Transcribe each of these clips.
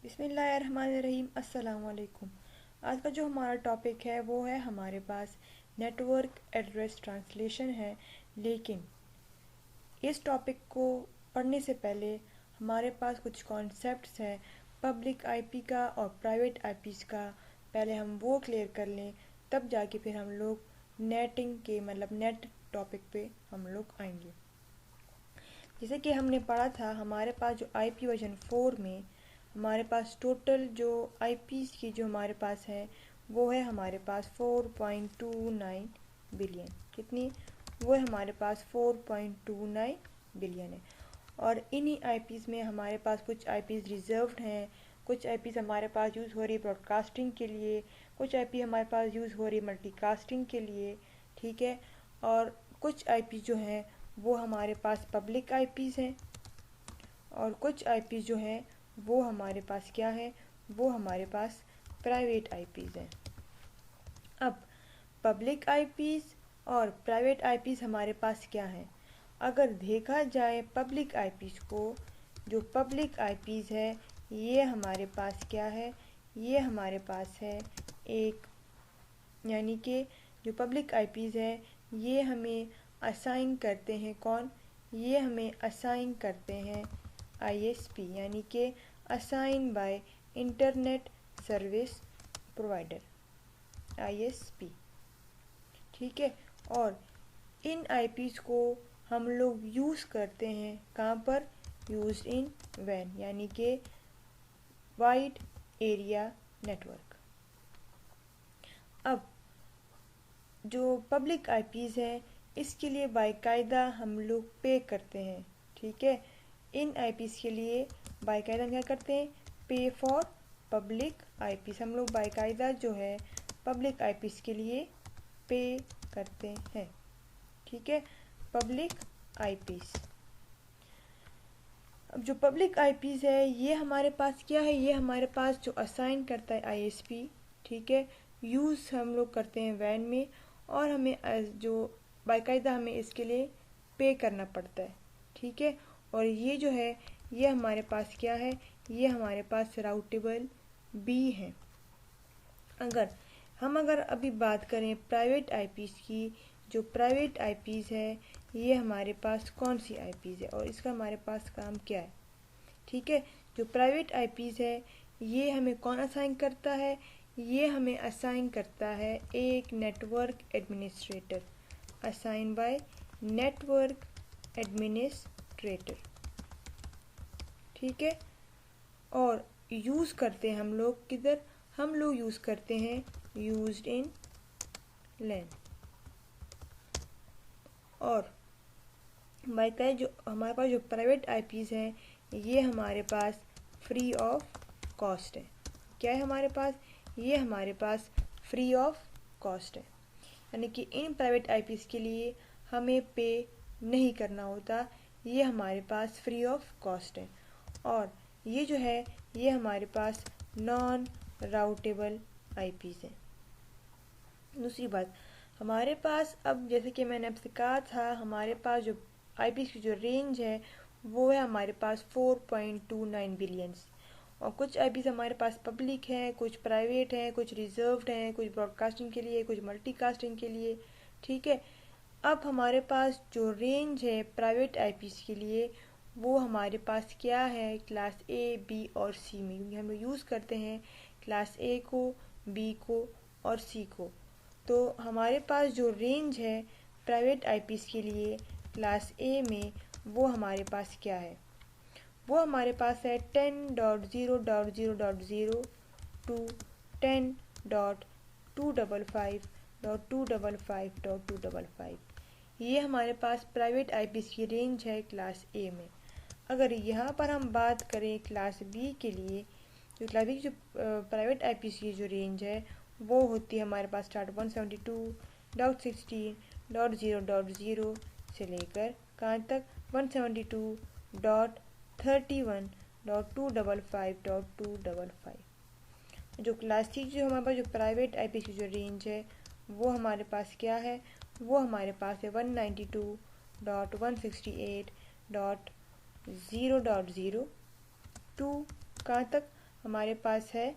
बिस्मिल्लाहिर्रहमानिर्रहीम। अस्सलाम वालेकुम। आज का जो हमारा टॉपिक है वो है हमारे पास नेटवर्क एड्रेस ट्रांसलेशन है। लेकिन इस टॉपिक को पढ़ने से पहले हमारे पास कुछ कॉन्सेप्ट्स हैं पब्लिक आईपी का और प्राइवेट आईपीज़ का। पहले हम वो क्लियर कर लें, तब जाके फिर हम लोग नेटिंग के नेट टॉपिक पे हम लोग आएंगे। जैसे कि हमने पढ़ा था, हमारे पास जो आईपी वर्जन 4 में हमारे पास टोटल जो आईपीज़ की जो हमारे पास है वो है हमारे पास 4.29 बिलियन। कितनी? वो है हमारे पास 4.29 बिलियन है। और इन्हीं आईपीज़ में हमारे पास कुछ आईपीज़ रिजर्व्ड हैं, कुछ आईपीज़ हमारे पास यूज़ हो रही है ब्रॉडकास्टिंग के लिए, कुछ आईपी हमारे पास यूज़ हो रही है मल्टीकास्टिंग के लिए। ठीक है। और कुछ आईपी जो हैं वो हमारे पास पब्लिक आईपीज़ हैं और कुछ आईपीज़ जो हैं वो हमारे पास क्या है, वो हमारे पास प्राइवेट आईपीज़ हैं। अब पब्लिक आईपीज़ और प्राइवेट आईपीज़ हमारे पास क्या है? अगर देखा जाए पब्लिक आईपीज़ को, जो पब्लिक आईपीज़ है ये हमारे पास क्या है, ये हमारे पास है एक, यानी कि जो पब्लिक आईपीज़ है ये हमें असाइन करते हैं कौन? ये हमें असाइन करते हैं आईएसपी, यानी कि assign by internet service provider, ISP. ठीक है। और इन आईपीज़ को हम लोग यूज़ करते हैं कहाँ पर? यूज इन वैन, यानी कि वाइड एरिया नेटवर्क। अब जो पब्लिक आईपीज़ हैं इसके लिए बाकायदा हम लोग पे करते हैं। ठीक है। इन आईपीज़ के लिए बाकायदा क्या करते हैं? पे फॉर पब्लिक आईपीज़। हम लोग बाकायदा जो है पब्लिक आईपीज़ के लिए पे करते हैं। ठीक है। Public IPs. अब जो पब्लिक आईपीज़ है ये हमारे पास क्या है? ये हमारे पास जो असाइन करता है आईएसपी। ठीक है। यूज़ हम लोग करते हैं वैन में और हमें जो बाकायदा हमें इसके लिए पे करना पड़ता है। ठीक है। और ये जो है ये हमारे पास क्या है? ये हमारे पास राउटेबल बी है। अगर अभी बात करें प्राइवेट आईपीज़ की, जो प्राइवेट आईपीज़ है ये हमारे पास कौन सी आईपीज़ है और इसका हमारे पास काम क्या है? ठीक है। जो प्राइवेट आईपीज़ है ये हमें कौन असाइन करता है? ये हमें असाइन करता है एक network administrator, assign by network administrator. ठीक है। और यूज़ करते हैं हम लोग किधर? हम लोग यूज़ करते हैं यूज्ड इन लैन। और बाकायदा जो हमारे पास जो प्राइवेट आईपीज़ हैं ये हमारे पास फ्री ऑफ कॉस्ट है। क्या है हमारे पास? ये हमारे पास फ्री ऑफ कॉस्ट है, यानी कि इन प्राइवेट आईपीज़ के लिए हमें पे नहीं करना होता, ये हमारे पास फ्री ऑफ कॉस्ट है। और ये जो है ये हमारे पास नॉन राउटेबल आईपीज़ है। दूसरी बात, हमारे पास अब जैसे कि मैंने आपसे कहा था, हमारे पास जो आईपीज़ की जो रेंज है वो है हमारे पास 4.29 बिलियंस। और कुछ आईपीज़ हमारे पास पब्लिक हैं, कुछ प्राइवेट हैं, कुछ रिजर्व्ड हैं, कुछ ब्रॉडकास्टिंग के लिए, कुछ मल्टीकास्टिंग के लिए। ठीक है। अब हमारे पास जो रेंज है प्राइवेट आईपीज़ के लिए वो हमारे पास क्या है? क्लास ए, बी और सी में, क्योंकि हम यूज़ करते हैं क्लास ए को, बी को और सी को। तो हमारे पास जो रेंज है प्राइवेट आईपीज़ के लिए क्लास ए में वो हमारे पास क्या है? वो हमारे पास है 10.0.0.0 टू 10.255.255.255। ये हमारे पास प्राइवेट आईपीज़ की रेंज है क्लास ए में। अगर यहाँ पर हम बात करें क्लास बी के लिए, जो क्लास बी की जो प्राइवेट आईपीज़ की जो रेंज है वो होती है हमारे पास स्टार्ट 172.16.0.0 से लेकर कहाँ तक? 172.31.255.255। जो क्लास सी जो हमारे पास जो प्राइवेट आईपीज़ की जो रेंज है वो हमारे पास क्या है? वो हमारे पास है 192.168.0.0 टू कहाँ तक? हमारे पास है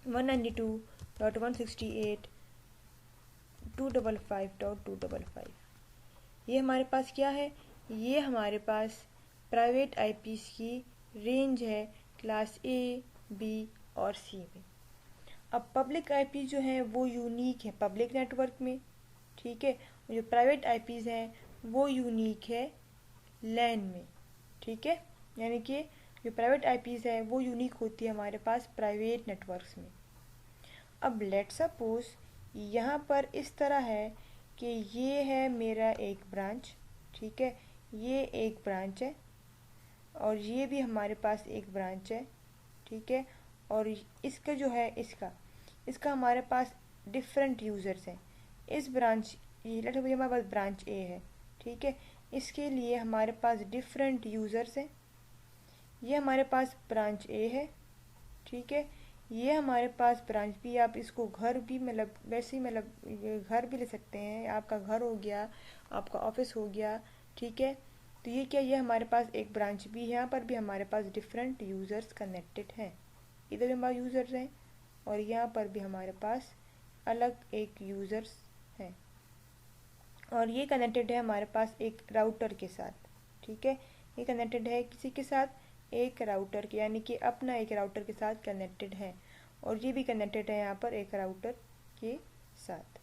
192.168.255.255। ये हमारे पास क्या है, ये हमारे पास प्राइवेट आईपीज़ की रेंज है क्लास ए, बी और सी में। अब पब्लिक आईपी जो है वो यूनिक है पब्लिक नेटवर्क में, ठीक है। जो प्राइवेट आईपीज़ हैं वो यूनिक है लैन में, ठीक है। यानी कि जो प्राइवेट आईपीज़ है वो यूनिक होती है हमारे पास प्राइवेट नेटवर्क्स में। अब लेट सपोज यहाँ पर इस तरह है कि ये है मेरा एक ब्रांच, ठीक है, ये एक ब्रांच है और ये भी हमारे पास एक ब्रांच है, ठीक है। और इसका जो है इसका हमारे पास डिफरेंट यूज़र्स हैं। इस ब्रांच लेट सपोज हमारे पास ब्रांच ए है, ठीक है, इसके लिए हमारे पास डिफरेंट यूज़र्स हैं। ये हमारे पास ब्रांच ए है, ठीक है, ये हमारे पास ब्रांच बी। आप इसको घर भी मतलब वैसे ही मतलब घर भी ले सकते हैं, आपका घर हो गया, आपका ऑफिस हो गया, ठीक है। तो ये क्या, ये हमारे पास एक ब्रांच भी है, यहाँ पर भी हमारे पास डिफरेंट यूज़र्स कनेक्टेड हैं। इधर भी हमारे यूज़र्स हैं और यहाँ पर भी हमारे पास अलग एक यूज़र्स हैं और ये कनेक्टेड है हमारे पास एक राउटर के साथ, ठीक है। ये कनेक्टेड है किसी के साथ, एक राउटर के, यानी कि अपना एक राउटर के साथ कनेक्टेड है और ये भी कनेक्टेड है यहाँ पर एक राउटर के साथ।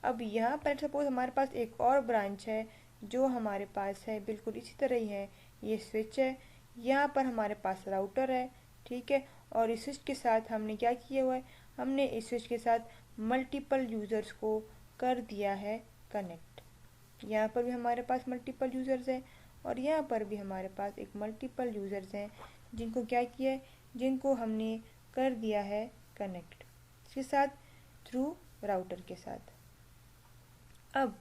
अब यहाँ पर सपोज हमारे पास एक और ब्रांच है जो हमारे पास है बिल्कुल इसी तरह ही है, ये स्विच है, यहाँ पर हमारे पास राउटर है, ठीक है। और इस स्विच के साथ हमने क्या किया हुआ है, हमने इस स्विच के साथ मल्टीपल यूज़र्स को कर दिया है कनेक्ट। यहाँ पर भी हमारे पास मल्टीपल यूज़र्स हैं और यहाँ पर भी हमारे पास एक मल्टीपल यूज़र्स हैं जिनको क्या किया है, जिनको हमने कर दिया है कनेक्ट इसके साथ थ्रू राउटर के साथ। अब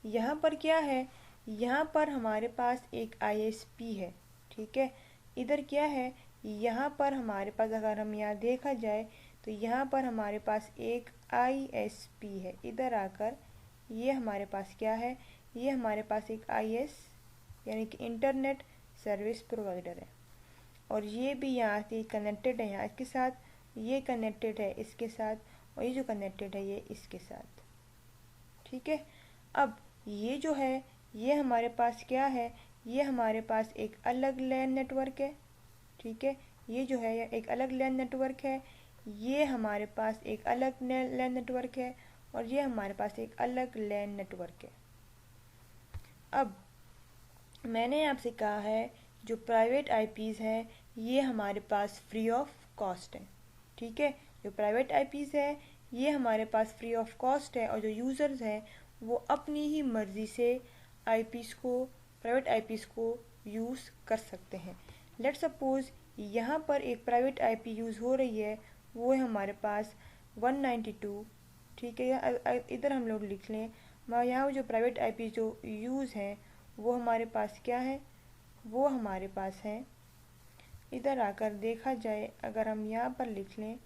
यहाँ पर क्या है, यहाँ पर हमारे पास एक आईएसपी है, ठीक है। इधर क्या है, यहाँ पर हमारे पास अगर हम यहाँ देखा जाए तो यहाँ पर हमारे पास एक आईएसपी है। इधर आकर ये हमारे पास क्या है, ये हमारे पास एक आईएस यानी कि इंटरनेट सर्विस प्रोवाइडर है और ये भी यहाँ से कनेक्टेड है, यहाँ इसके साथ, ये कनेक्टेड है इसके साथ और ये जो कनेक्टेड है ये इसके साथ, ठीक है। अब ये जो है ये हमारे पास क्या है, ये हमारे पास एक अलग लैन नेटवर्क है, ठीक है। ये जो है ये एक अलग लैन नेटवर्क है, ये हमारे पास एक अलग लैन नेटवर्क है और ये हमारे पास एक अलग लैन नेटवर्क है। अब मैंने आपसे कहा है जो प्राइवेट आईपीज़ है ये हमारे पास फ्री ऑफ कॉस्ट है, ठीक है। जो प्राइवेट आईपीज़ है ये हमारे पास फ्री ऑफ कॉस्ट है और जो यूज़र्स हैं वो अपनी ही मर्ज़ी से आईपीज़ को, प्राइवेट आईपीज़ को यूज़ कर सकते हैं। लेट सपोज़ यहाँ पर एक प्राइवेट आईपी यूज़ हो रही है, वो है हमारे पास 192, ठीक है। इधर हम लोग लिख लें, यहाँ जो प्राइवेट आईपी जो यूज़ हैं वो हमारे पास क्या है, वो हमारे पास है, इधर आकर देखा जाए अगर हम यहाँ पर लिख लें,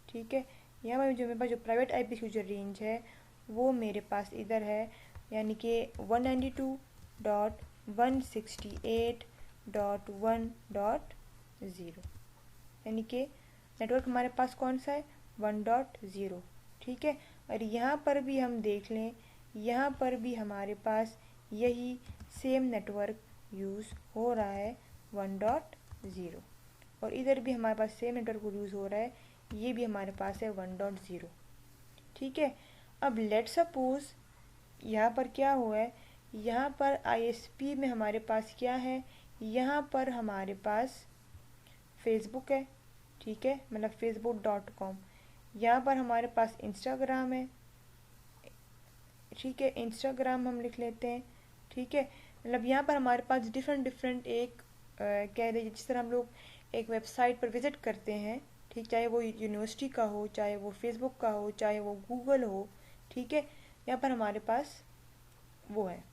ठीक है। यहाँ पर जो मेरे पास जो प्राइवेट आईपी की जो रेंज है वो मेरे पास इधर है, यानी कि 192.168.1.0, यानी कि नेटवर्क हमारे पास कौन सा है 1.0, ठीक है। और यहाँ पर भी हम देख लें, यहाँ पर भी हमारे पास यही सेम नेटवर्क यूज़ हो रहा है 1.0 और इधर भी हमारे पास सेम नेटवर्क यूज़ हो रहा है, ये भी हमारे पास है 1.0, ठीक है। अब लेट सपोज यहाँ पर क्या हुआ है, यहाँ पर आईएसपी में हमारे पास क्या है, यहाँ पर हमारे पास फेसबुक है, ठीक है, मतलब facebook.com। यहाँ पर हमारे पास इंस्टाग्राम है, ठीक है, इंस्टाग्राम हम लिख लेते हैं, ठीक है। मतलब यहाँ पर हमारे पास डिफरेंट एक कह दीजिए जिस तरह हम लोग एक वेबसाइट पर विज़िट करते हैं, ठीक, चाहे वो यूनिवर्सिटी का हो, चाहे वो फेसबुक का हो, चाहे वो गूगल हो, ठीक है, यहाँ पर हमारे पास वो है।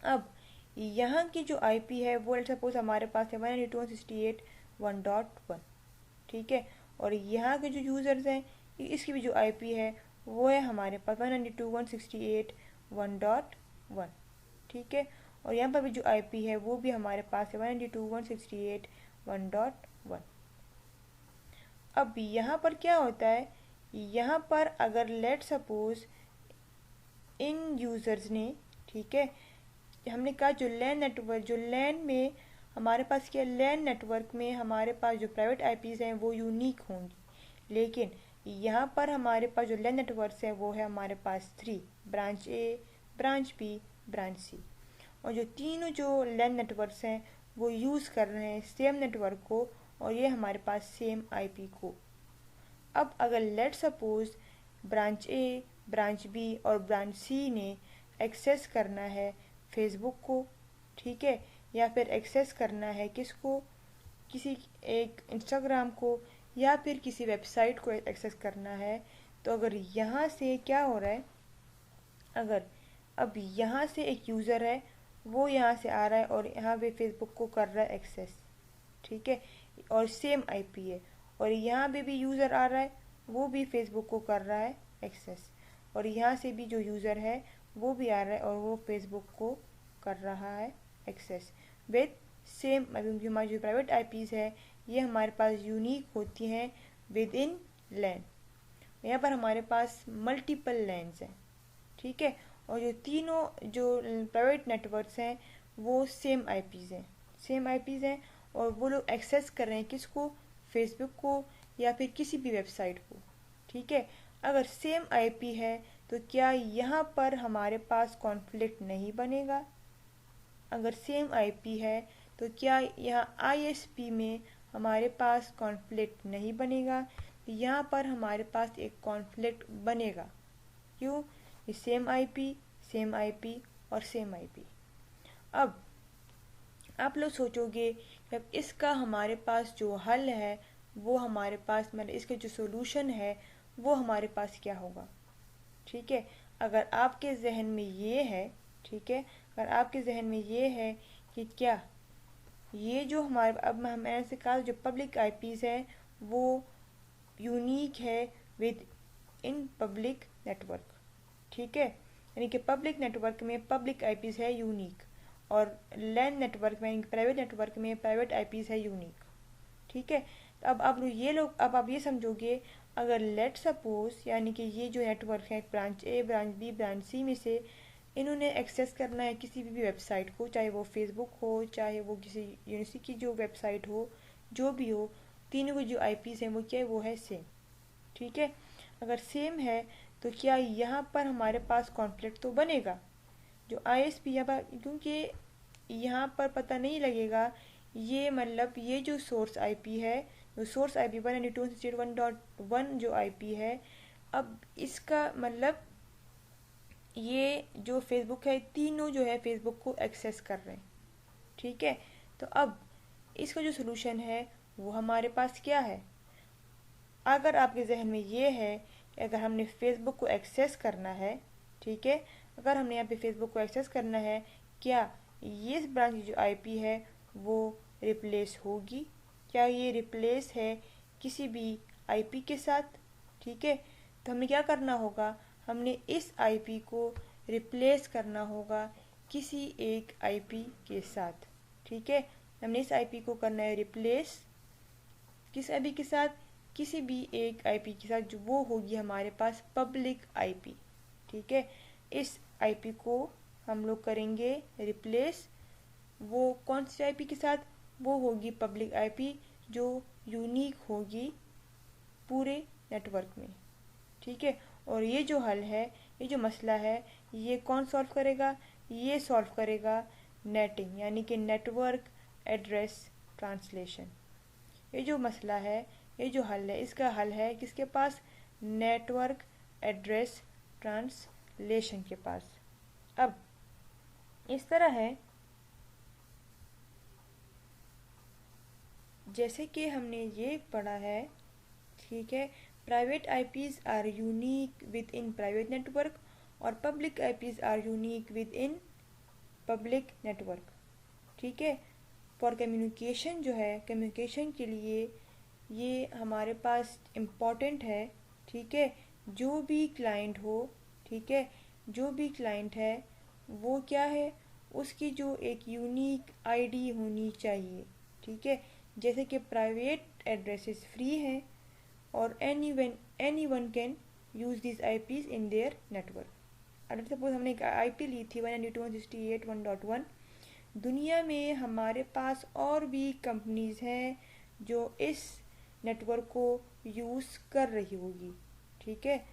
अब यहाँ की जो आईपी है वो सपोज हमारे पास है 192.168.1.1, ठीक है। और यहाँ के जो यूज़र्स हैं इसकी भी जो आईपी है वो है हमारे पास 192.168.1.1, ठीक है। और यहाँ पर भी जो आईपी है वो भी हमारे पास है 192.168.1.1, अब यहाँ पर क्या होता है, यहाँ पर अगर लेट सपोज इन यूज़र्स ने, ठीक है, हमने कहा जो लैन नेटवर्क, जो लैन में हमारे पास क्या, लैन नेटवर्क में हमारे पास जो प्राइवेट आईपीज़ हैं वो यूनिक होंगी, लेकिन यहाँ पर हमारे पास जो लैन नेटवर्क है वो है हमारे पास 3, ब्रांच ए, ब्रांच बी, ब्रांच सी। और जो तीनों जो लैन नेटवर्क्स हैं वो यूज़ कर रहे हैं सेम नेटवर्क को, और ये हमारे पास सेम आईपी को। अब अगर लेट सपोज ब्रांच ए, ब्रांच बी और ब्रांच सी ने एक्सेस करना है फेसबुक को, ठीक है, या फिर एक्सेस करना है किसको, किसी एक इंस्टाग्राम को, या फिर किसी वेबसाइट को एक्सेस करना है, तो अगर यहाँ से क्या हो रहा है, अगर अब यहाँ से एक यूज़र है वो यहाँ से आ रहा है और यहाँ पे फेसबुक को कर रहा है एक्सेस, ठीक है, और सेम आईपी है, और यहाँ पे भी यूज़र आ रहा है वो भी फेसबुक को कर रहा है एक्सेस, और यहाँ से भी जो यूज़र है वो भी आ रहा है और वो फेसबुक को कर रहा है एक्सेस विद सेम। क्योंकि हमारी जो प्राइवेट आईपीज़ है ये हमारे पास यूनिक होती हैं विद इन लैन। यहाँ पर हमारे पास मल्टीपल लैन्स हैं, ठीक है, और जो तीनों जो प्राइवेट नेटवर्क्स हैं वो सेम आईपीज़ हैं, सेम आईपीज़ हैं, और वो लोग एक्सेस कर रहे हैं किसको, फेसबुक को या फिर किसी भी वेबसाइट को, ठीक है। अगर सेम आईपी है तो क्या यहाँ पर हमारे पास कॉन्फ्लिक्ट नहीं बनेगा? अगर सेम आईपी है तो क्या यहाँ आईएसपी में हमारे पास कॉन्फ्लिक्ट नहीं बनेगा? यहाँ पर हमारे पास एक कॉन्फ्लिक्ट बनेगा। क्यों? सेम आईपी और सेम आईपी। अब आप लोग सोचोगे कि अब इसका हमारे पास जो हल है वो हमारे पास, मतलब इसके जो सोल्यूशन है वो हमारे पास क्या होगा, ठीक है। अगर आपके जहन में ये है, ठीक है, अगर आपके जहन में ये है कि क्या ये जो हमारे, अब मैंने ऐसे कहा जो पब्लिक आईपीज़ है वो यूनिक है विद इन पब्लिक नेटवर्क, ठीक है, यानी कि पब्लिक नेटवर्क में पब्लिक आईपीज़ है यूनिक, और लैन नेटवर्क में, प्राइवेट नेटवर्क में प्राइवेट आईपीज़ है यूनिक, ठीक है। तो अब आप ये समझोगे, अगर लेट सपोज यानी कि ये जो नेटवर्क है ब्रांच ए, ब्रांच बी, ब्रांच सी में से इन्होंने एक्सेस करना है किसी भी वेबसाइट को, चाहे वो फेसबुक हो, चाहे वो किसी यूनिवर्सिटी की जो वेबसाइट हो, जो भी हो, तीनों की जो आईपीज़ हैं वो क्या है, वो है सेम, ठीक है। अगर सेम है तो क्या यहाँ पर हमारे पास कॉन्फ्लिक्ट तो बनेगा, जो आईएसपी यहाँ पर, क्योंकि यहाँ पर पता नहीं लगेगा ये, मतलब ये जो सोर्स आईपी है, जो सोर्स आईपी 192.168.1 जो आईपी है, अब इसका मतलब ये जो फेसबुक है, तीनों जो है फेसबुक को एक्सेस कर रहे हैं, ठीक है। तो अब इसका जो सोल्यूशन है वो हमारे पास क्या है? अगर आपके जहन में ये है कि अगर हमने फेसबुक को एक्सेस करना है, ठीक है, अगर हमने यहाँ पे फेसबुक को एक्सेस करना है, क्या ये ब्रांच की जो आईपी है वो रिप्लेस होगी? क्या ये रिप्लेस है किसी भी आईपी के साथ? ठीक है, तो हमें क्या करना होगा, हमने इस आईपी को रिप्लेस करना होगा किसी एक आईपी के साथ, ठीक है। हमने इस आईपी को करना है रिप्लेस किस आईपी के साथ, किसी भी एक आईपी के साथ, जो वो होगी हमारे पास पब्लिक आईपी, ठीक है। इस आईपी को हम लोग करेंगे रिप्लेस, वो कौन सी आईपी के साथ, वो होगी पब्लिक आईपी जो यूनिक होगी पूरे नेटवर्क में, ठीक है। और ये जो हल है, ये जो मसला है, ये कौन सॉल्व करेगा? ये सॉल्व करेगा नेटिंग, यानी कि नेटवर्क एड्रेस ट्रांसलेशन। ये जो मसला है, ये जो हल है, इसका हल है किसके पास? नेटवर्क एड्रेस ट्रांसलेशन के पास। अब इस तरह है जैसे कि हमने ये पढ़ा है, ठीक है, private IPs are unique within private network और public IPs are unique within public network, ठीक है। फॉर कम्युनिकेशन जो है, कम्युनिकेशन के लिए ये हमारे पास इम्पॉर्टेंट है, ठीक है। जो भी क्लाइंट हो, ठीक है, जो भी क्लाइंट है वो क्या है, उसकी जो एक यूनिक आईडी होनी चाहिए, ठीक है। जैसे कि प्राइवेट एड्रेसेस फ्री हैं, और any one can use this IPs in their network. अगर सपोज हमने एक IP ली थी 192.168.1.1, दुनिया में हमारे पास और भी कंपनीज हैं जो इस नेटवर्क को यूज़ कर रही होगी, ठीक है।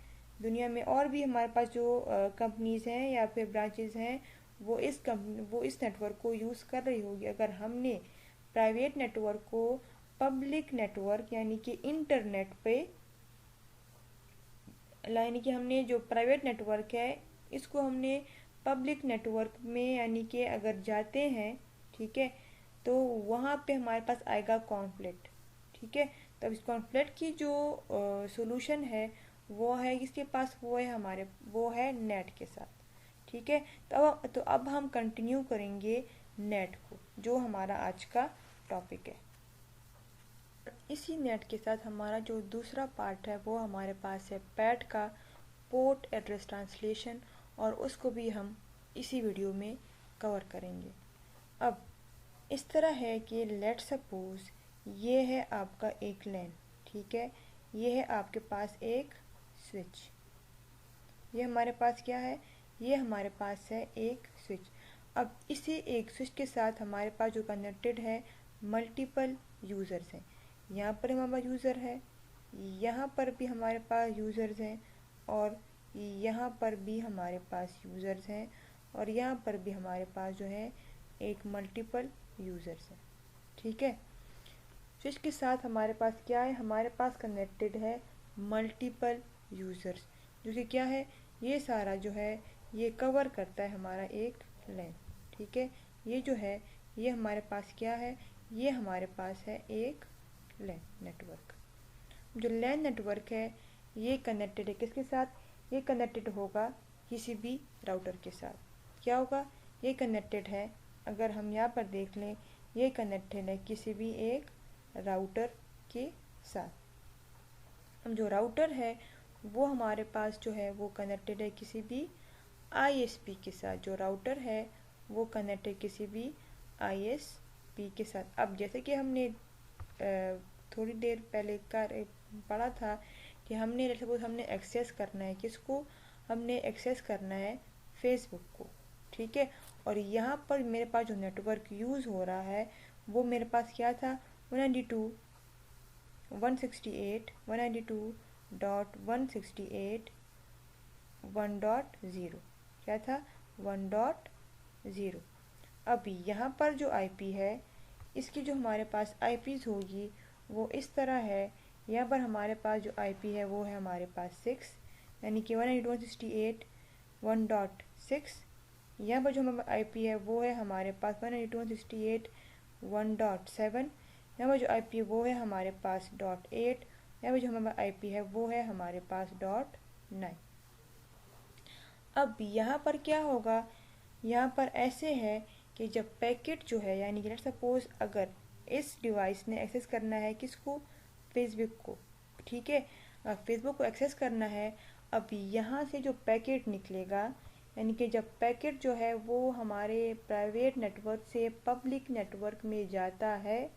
दुनिया में और भी हमारे पास जो कंपनीज हैं या फिर ब्रांचेज हैं वो इस नेटवर्क को यूज़ कर रही होगी। अगर हमने प्राइवेट नेटवर्क को पब्लिक नेटवर्क यानी कि इंटरनेट पे, यानी कि हमने जो प्राइवेट नेटवर्क है इसको हमने पब्लिक नेटवर्क में यानी कि अगर जाते हैं, ठीक है, तो वहाँ पे हमारे पास आएगा कॉन्फ्लिक्ट, ठीक है। तो अब इस कॉन्फ्लिक्ट की जो सॉल्यूशन है वो है किसके पास, वो है नेट के साथ, ठीक है। तो अब हम कंटिन्यू करेंगे नेट को, जो हमारा आज का टॉपिक है। इसी नेट के साथ हमारा जो दूसरा पार्ट है वो हमारे पास है पैट का पोर्ट एड्रेस ट्रांसलेशन, और उसको भी हम इसी वीडियो में कवर करेंगे। अब इस तरह है कि लेट सपोज ये है आपका एक लैन, ठीक है, ये है आपके पास एक स्विच, ये हमारे पास क्या है, ये हमारे पास है एक स्विच। अब इसी एक स्विच के साथ हमारे पास जो कनेक्टेड है मल्टीपल यूज़र्स हैं। यहाँ पर हमारे पास यूज़र है, यहाँ पर भी हमारे पास यूज़र्स हैं, और यहाँ पर भी हमारे पास यूज़र्स हैं, और यहाँ पर भी हमारे पास जो है एक मल्टीपल यूज़र्स हैं, ठीक है। स्विच के साथ हमारे पास क्या है, हमारे पास कनेक्टेड है मल्टीपल यूज़र्स, जो कि क्या है, ये सारा जो है ये कवर करता है हमारा एक लैन, ठीक है। ये जो है ये हमारे पास क्या है, ये हमारे पास है एक लैन नेटवर्क। जो लैन नेटवर्क है ये कनेक्टेड है किसके साथ, ये कनेक्टेड होगा किसी भी राउटर के साथ। क्या होगा, ये कनेक्टेड है, अगर हम यहाँ पर देख लें, ये कनेक्टेड है किसी भी एक राउटर के साथ। अब जो राउटर है वो हमारे पास जो है वो कनेक्टेड है किसी भी ISP के साथ। जो राउटर है वो कनेक्टेड किसी भी ISP के साथ। अब जैसे कि हमने थोड़ी देर पहले पढ़ा था कि हमने सपोज हमने एक्सेस करना है किसको, हमने एक्सेस करना है फेसबुक को, ठीक है। और यहाँ पर मेरे पास जो नेटवर्क यूज़ हो रहा है वो मेरे पास क्या था, 192.168.168.1.0, क्या था, 1.0। अब यहाँ पर जो IP है इसकी जो हमारे पास IPs होगी वो इस तरह है। यहाँ पर हमारे पास जो IP है वो है हमारे पास 6, यानी कि 192.168.1.6। यहाँ पर जो हमारा IP है वो है हमारे पास 192.168.1.7। यहाँ पर जो IP है वो है हमारे पास .8। यहाँ पर जो हमारा IP है वो है हमारे पास .9। अब यहाँ पर क्या होगा, यहाँ पर ऐसे है कि जब पैकेट जो है, यानी कि लेट्स सपोज अगर इस डिवाइस ने एक्सेस करना है किसको, फेसबुक को, ठीक है, फेसबुक को एक्सेस करना है। अब यहाँ से जो पैकेट निकलेगा, यानी कि जब पैकेट जो है वो हमारे प्राइवेट नेटवर्क से पब्लिक नेटवर्क में जाता है,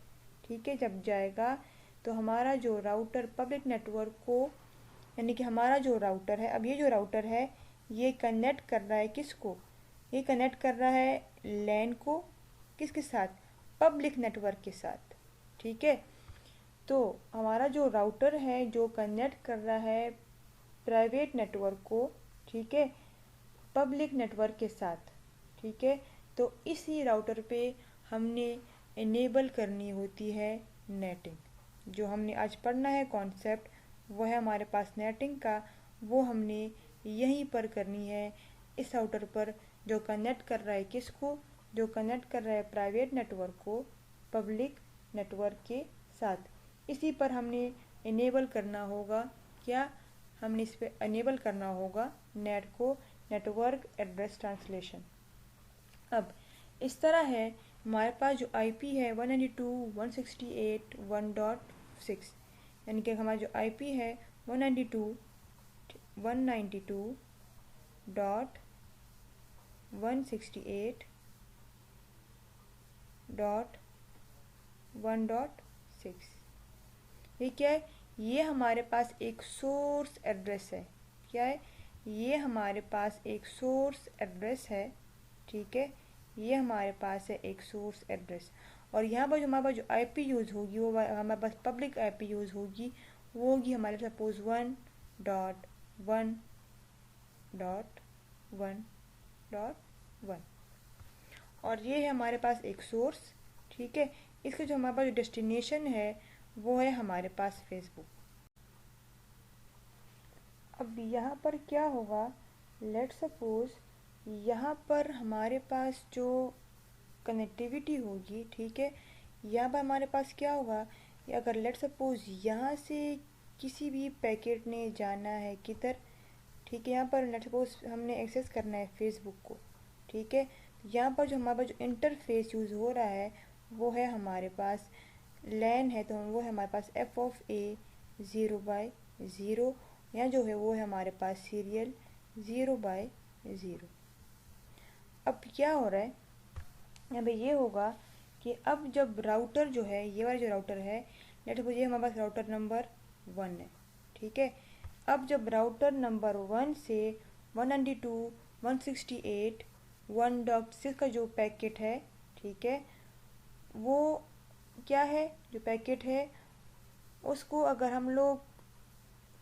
ठीक है, जब जाएगा तो हमारा जो राउटर पब्लिक नेटवर्क को, यानी कि हमारा जो राउटर है, अब ये जो राउटर है ये कनेक्ट कर रहा है किसको, ये कनेक्ट कर रहा है लैन को, किसके साथ, पब्लिक नेटवर्क के साथ, ठीक है। तो हमारा जो राउटर है जो कनेक्ट कर रहा है प्राइवेट नेटवर्क को, ठीक है, पब्लिक नेटवर्क के साथ, ठीक है। तो इसी राउटर पे हमने इनेबल करनी होती है नेटिंग। जो हमने आज पढ़ना है कॉन्सेप्ट वो है हमारे पास नेटिंग का, वो हमने यहीं पर करनी है, इस राउटर पर जो कनेक्ट कर रहा है किसको, जो कनेक्ट कर रहा है प्राइवेट नेटवर्क को पब्लिक नेटवर्क के साथ। इसी पर हमने इनेबल करना होगा, क्या, हमने इस पर इनेबल करना होगा नेट को, नेटवर्क एड्रेस ट्रांसलेशन। अब इस तरह है हमारे पास जो IP है 192.168.1.6, यानी कि हमारा जो IP है 192.168.1.6। ये क्या है, ये हमारे पास एक सोर्स एड्रेस है। क्या है? ये हमारे पास एक सोर्स एड्रेस है। ठीक है, ये हमारे पास है एक सोर्स एड्रेस। और यहाँ पर जो हमारे पास जो आईपी यूज़ होगी वो हमारे पास पब्लिक आईपी यूज़ होगी, वो होगी हमारे सपोज 1.1.1.1। और ये है हमारे पास एक सोर्स। ठीक है, इसका जो हमारे पास जो डेस्टिनेशन है वो है हमारे पास फेसबुक। अब यहाँ पर क्या होगा, लेट सपोज यहाँ पर हमारे पास जो कनेक्टिविटी होगी, ठीक है, यहाँ पर हमारे पास क्या होगा, अगर लेट सपोज यहाँ से किसी भी पैकेट ने जाना है किधर, ठीक है, यहाँ पर लेट सपोज हमने एक्सेस करना है फेसबुक को। ठीक है, यहाँ पर जो हमारे पास जो इंटरफेस यूज़ हो रहा है वो है हमारे पास लैन है, तो वो है हमारे पास f(a)0/0। यहाँ जो है वो है हमारे पास सीरियल 0/0। अब क्या हो रहा है, यहाँ पे ये होगा कि अब जब राउटर जो है, ये वाला जो राउटर है, लेट सपोज ये हमारे पास राउटर नंबर 1 है। ठीक है, अब जब राउटर नंबर 1 से 192.168.1.6 का जो पैकेट है, ठीक है, वो क्या है, जो पैकेट है उसको अगर हम लोग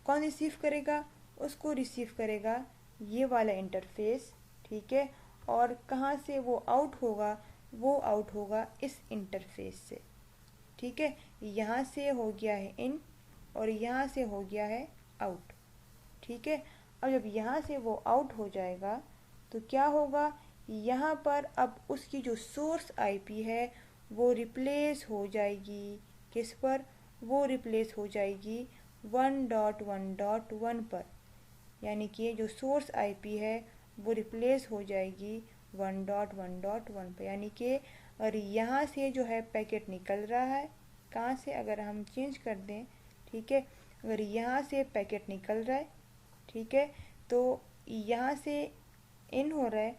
कौन रिसीव करेगा, उसको रिसीव करेगा ये वाला इंटरफेस। ठीक है, और कहाँ से वो आउट होगा, वो आउट होगा इस इंटरफेस से। ठीक है, यहाँ से हो गया है इन और यहाँ से हो गया है आउट। ठीक है, अब जब यहाँ से वो आउट हो जाएगा तो क्या होगा, यहाँ पर अब उसकी जो सोर्स आईपी है वो रिप्लेस हो जाएगी किस पर, वो रिप्लेस हो जाएगी 1.1.1 पर। यानी कि जो सोर्स आईपी है वो रिप्लेस हो जाएगी 1.1.1 पर। यानी कि अगर यहाँ से जो है पैकेट निकल रहा है, कहाँ से, अगर हम चेंज कर दें, ठीक है, अगर यहाँ से पैकेट निकल रहा है, ठीक है, तो यहाँ से इन हो रहा है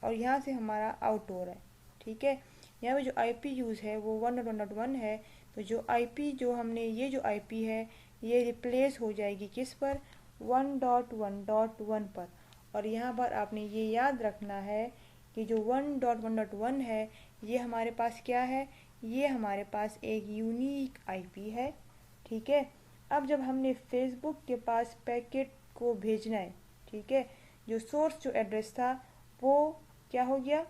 और यहाँ से हमारा आउट हो रहा है। ठीक है, यहाँ पे जो आईपी यूज़ है वो 1.1.1 है, तो जो आईपी जो हमने ये जो आईपी है ये रिप्लेस हो जाएगी किस पर, 1.1.1 पर। और यहाँ पर आपने ये याद रखना है कि जो 1.1.1 है ये हमारे पास क्या है, ये हमारे पास एक यूनिक आईपी है। ठीक है, अब जब हमने फेसबुक के पास पैकेट को भेजना है, ठीक है, जो सोर्स जो एड्रेस था वो क्या हो गया,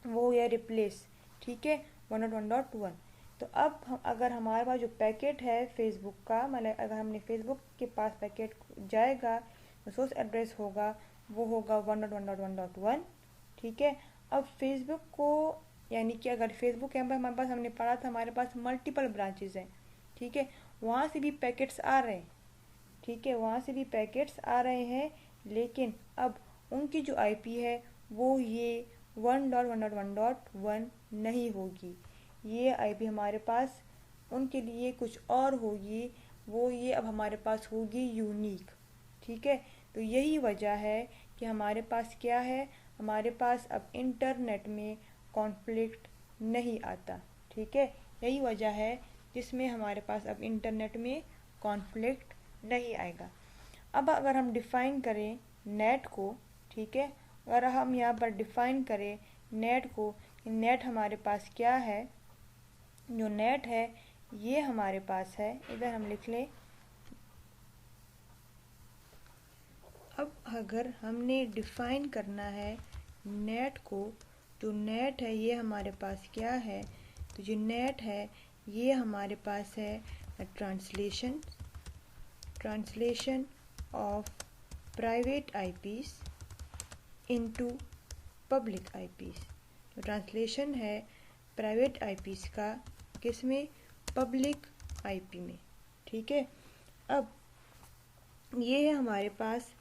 वो हो गया रिप्लेस। ठीक है, 1.1.1। तो अब हम अगर हमारे पास जो पैकेट है फेसबुक का, मतलब अगर हमने फेसबुक के पास पैकेट जाएगा तो सोर्स एड्रेस होगा वो होगा 1.1.1.1। ठीक है, अब फेसबुक को, यानी कि अगर फेसबुक यहाँ पर हमारे पास हमने पढ़ा था हमारे पास मल्टीपल ब्रांचेज हैं। ठीक है, वहाँ से भी पैकेट्स आ रहे हैं। ठीक है, वहाँ से भी पैकेट्स आ रहे हैं, लेकिन अब उनकी जो आईपी है वो ये 1.1.1.1 नहीं होगी। ये आईपी हमारे पास उनके लिए कुछ और होगी, वो ये अब हमारे पास होगी यूनिक। ठीक है, तो यही वजह है कि हमारे पास क्या है, हमारे पास अब इंटरनेट में कॉन्फ्लिक्ट नहीं आता। ठीक है, यही वजह है जिसमें हमारे पास अब इंटरनेट में कॉन्फ्लिक्ट नहीं आएगा। अब अगर हम डिफ़ाइन करें नेट को, ठीक है, अगर हम यहाँ पर डिफ़ाइन करें नेट को, नेट हमारे पास क्या है, जो नेट है ये हमारे पास है, इधर हम लिख लें। अब अगर हमने डिफ़ाइन करना है नेट को, जो नेट है ये हमारे पास क्या है, तो जो नेट है ये हमारे पास है translation of private eyepiece into public eyepiece. तो ट्रांसलेशन है प्राइवेट आईपीस का किसमें, पब्लिक आईपी में। ठीक है, अब ये है हमारे पास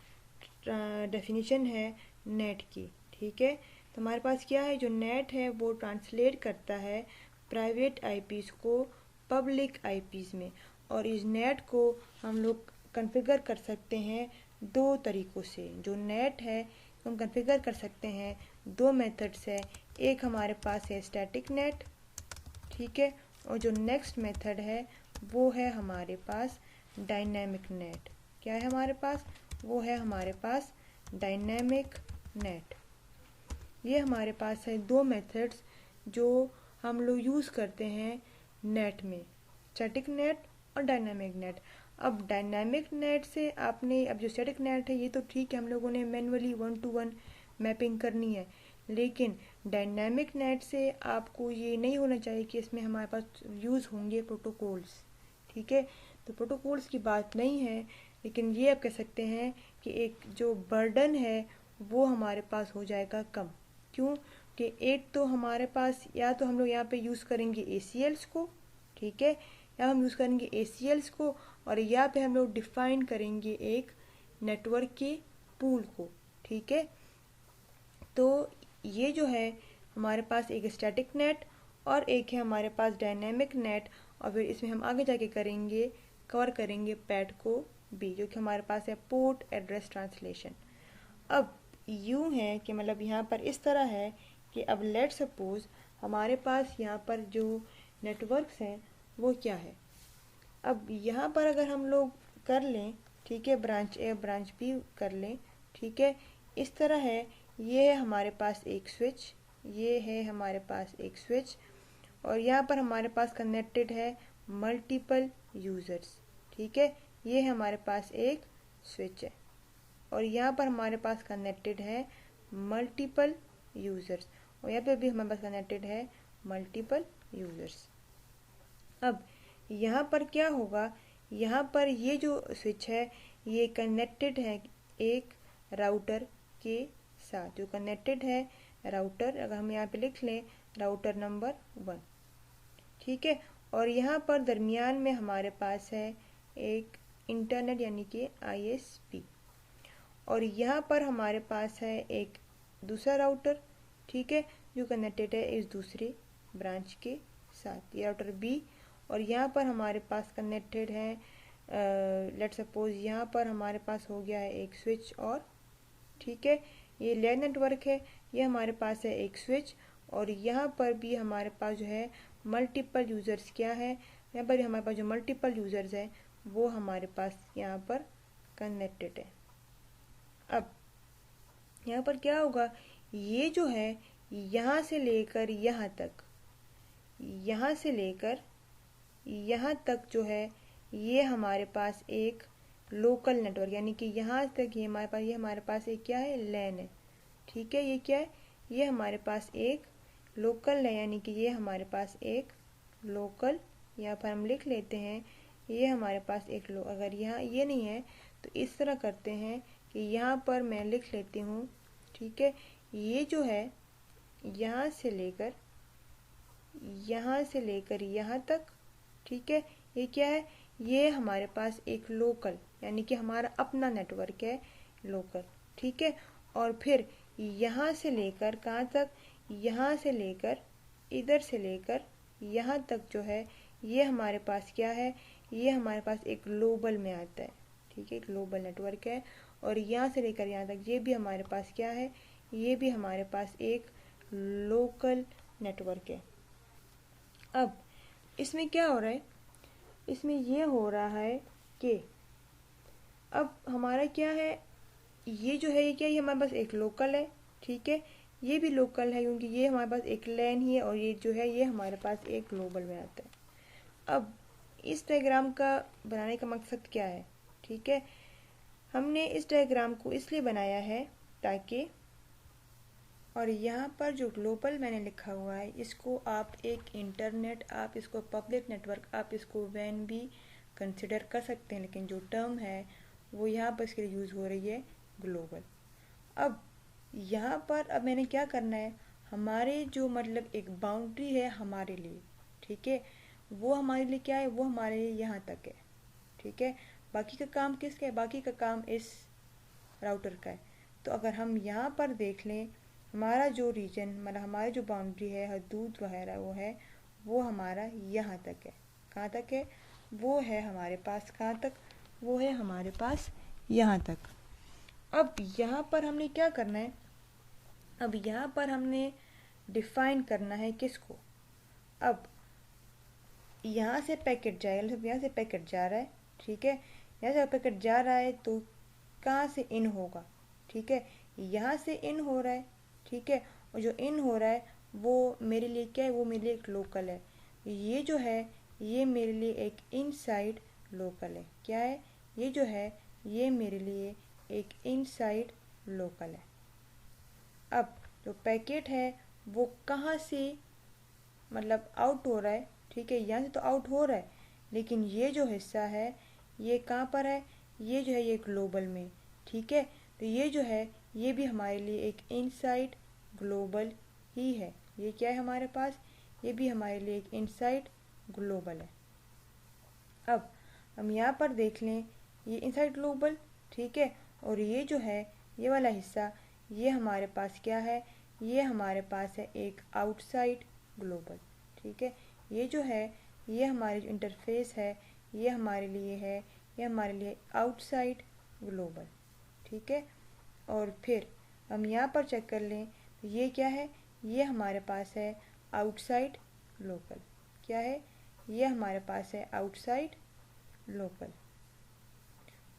डेफिनेशन है नेट की। ठीक है, तो हमारे पास क्या है, जो नेट है वो ट्रांसलेट करता है प्राइवेट आईपीस को पब्लिक आईपीस में। और इस नेट को हम लोग कॉन्फ़िगर कर सकते हैं दो तरीक़ों से। जो नेट है हम कॉन्फ़िगर कर सकते हैं दो मेथड्स है, एक हमारे पास है स्टैटिक नेट, ठीक है, और जो नेक्स्ट मेथड है वो है हमारे पास डायनेमिक नेट। क्या है हमारे पास? वो है हमारे पास डायनेमिक नेट। ये हमारे पास है दो मेथड्स जो हम लोग यूज़ करते हैं नेट में, स्टैटिक नेट और डायनामिक नेट। अब डायनामिक नेट से आपने, अब जो स्टैटिक नेट है ये तो ठीक है, हम लोगों ने मैनुअली 1-to-1 मैपिंग करनी है, लेकिन डायनामिक नेट से आपको ये नहीं होना चाहिए कि इसमें हमारे पास यूज़ होंगे प्रोटोकॉल्स। ठीक है, तो प्रोटोकॉल्स की बात नहीं है, लेकिन ये आप कह सकते हैं कि एक जो बर्डन है वो हमारे पास हो जाएगा कम। क्यों? कि एक तो हमारे पास, या तो हम लोग यहाँ पे यूज़ करेंगे ACLs को, ठीक है, या हम यूज़ करेंगे ACLs को, और यहाँ पे हम लोग डिफाइन करेंगे एक नेटवर्क के पूल को। ठीक है, तो ये जो है हमारे पास एक स्टैटिक नेट और एक है हमारे पास डायनेमिक नेट, और फिर इसमें हम आगे जाके कवर करेंगे पैट को भी, जो कि हमारे पास है पोर्ट एड्रेस ट्रांसलेशन। अब यूँ है कि मतलब यहाँ पर इस तरह है कि अब लेट सपोज हमारे पास यहाँ पर जो नेटवर्क्स हैं वो क्या है। अब यहाँ पर अगर हम लोग कर लें, ठीक है, ब्रांच ए ब्रांच बी कर लें, ठीक है, इस तरह है। ये है हमारे पास एक स्विच, ये है हमारे पास एक स्विच, और यहाँ पर हमारे पास कनेक्टेड है मल्टीपल यूज़र्स। ठीक है, ये है हमारे पास एक स्विच है, और यहाँ पर हमारे पास कनेक्टेड है मल्टीपल यूज़र्स, और यहाँ पे भी हमारे पास कनेक्टेड है मल्टीपल यूज़र्स। अब यहाँ पर क्या होगा, यहाँ पर ये जो स्विच है ये कनेक्टेड है एक राउटर के साथ, जो कनेक्टेड है राउटर, अगर हम यहाँ पे लिख लें राउटर नंबर 1। ठीक है, और यहाँ पर दरमियान में हमारे पास है एक इंटरनेट यानी कि ISP, और यहाँ पर हमारे पास है एक दूसरा राउटर, ठीक है, जो कनेक्टेड है इस दूसरे ब्रांच के साथ, ये राउटर B। और यहाँ पर हमारे पास कनेक्टेड है, लेट सपोज यहाँ पर हमारे पास हो गया है एक स्विच और, ठीक है, ये लेयर नेटवर्क है, ये हमारे पास है एक स्विच, और यहाँ पर भी हमारे पास जो है मल्टीपल यूज़र्स क्या है, यहाँ पर हमारे पास जो मल्टीपल यूज़र्स है वो हमारे पास यहाँ पर कनेक्टेड है। अब यहाँ पर क्या होगा, ये जो है यहाँ से लेकर यहाँ तक, यहाँ से लेकर यहाँ तक जो है ये हमारे पास एक लोकल नेटवर्क, यानी कि यहाँ तक ये हमारे पास एक क्या है, लैन है। ठीक है, ये क्या है, ये हमारे पास एक लोकल है, यानी कि ये हमारे पास एक लोकल, यहाँ पर हम लिख लेते हैं ये हमारे पास एक अगर यहाँ ये नहीं है तो इस तरह करते हैं कि यहाँ पर मैं लिख लेती हूँ, ठीक है, ये जो है यहाँ से लेकर यहाँ तक, ठीक है, ये क्या है, ये हमारे पास एक लोकल, यानी कि हमारा अपना नेटवर्क है लोकल। ठीक है, और फिर यहाँ से लेकर कहाँ तक, यहाँ से लेकर इधर से लेकर यहाँ तक जो है ये हमारे पास क्या है, ये हमारे पास एक ग्लोबल में आता है। ठीक है, ग्लोबल नेटवर्क है, और यहाँ से लेकर यहाँ तक ये भी हमारे पास क्या है, ये भी हमारे पास एक लोकल नेटवर्क है। अब इसमें क्या हो रहा है, इसमें ये हो रहा है कि अब हमारा क्या है, ये जो है ये क्या है, ये हमारे पास एक लोकल है, ठीक है, ये भी लोकल है क्योंकि ये हमारे पास एक लैन ही है, और ये जो है ये हमारे पास एक ग्लोबल में आता है। अब इस डायग्राम का बनाने का मकसद क्या है, ठीक है, हमने इस डायग्राम को इसलिए बनाया है ताकि, और यहाँ पर जो ग्लोबल मैंने लिखा हुआ है इसको आप एक इंटरनेट, आप इसको पब्लिक नेटवर्क, आप इसको वैन भी कंसिडर कर सकते हैं, लेकिन जो टर्म है वो यहाँ पर इसके लिए यूज़ हो रही है ग्लोबल। अब यहाँ पर अब मैंने क्या करना है, हमारे जो मतलब एक बाउंड्री है हमारे लिए, ठीक है, वो हमारे लिए क्या है, वो हमारे लिए यहाँ तक है। ठीक है, बाकी का काम किसका है, बाकी का काम इस राउटर का है। तो अगर हम यहाँ पर देख लें, हमारा जो रीजन मतलब हमारी जो बाउंड्री है, हदूद वगैरह वो हमारा यहाँ तक है। कहाँ तक है, वो है हमारे पास कहाँ तक, वो है हमारे पास यहाँ तक। अब यहाँ पर हमने क्या करना है, अब यहाँ पर हमने डिफाइन करना है किसको, अब यहाँ से पैकेट जाएगा, मतलब यहाँ से पैकेट जा रहा है, ठीक है। यहाँ से पैकेट जा रहा है तो कहाँ से इन होगा, ठीक है, यहाँ से इन हो रहा है, ठीक है। और जो इन हो रहा है वो मेरे लिए क्या है, वो मेरे लिए एक लोकल है। ये जो है ये मेरे लिए एक इनसाइड लोकल है। क्या है ये जो है, ये मेरे लिए एक इनसाइड लोकल है। अब जो पैकेट है वो कहाँ से मतलब आउट हो रहा है, ठीक है, यहाँ से तो आउट हो रहा है, लेकिन ये जो हिस्सा है ये कहाँ पर है, ये जो है ये ग्लोबल में, ठीक है। तो ये जो है ये भी हमारे लिए एक इनसाइड ग्लोबल ही है। ये क्या है हमारे पास, ये भी हमारे लिए एक इनसाइड ग्लोबल है। अब हम यहाँ पर देख लें, ये इनसाइड ग्लोबल, ठीक है। और ये जो है ये वाला हिस्सा, ये हमारे पास क्या है, ये हमारे पास है एक आउटसाइड ग्लोबल, ठीक है। ये जो है ये हमारे जो इंटरफेस है ये हमारे लिए है, ये हमारे लिए आउटसाइड ग्लोबल, ठीक है। और फिर हम यहाँ पर चेक कर लें तो ये क्या है, ये हमारे पास है आउटसाइड लोकल। क्या है, ये हमारे पास है आउटसाइड लोकल।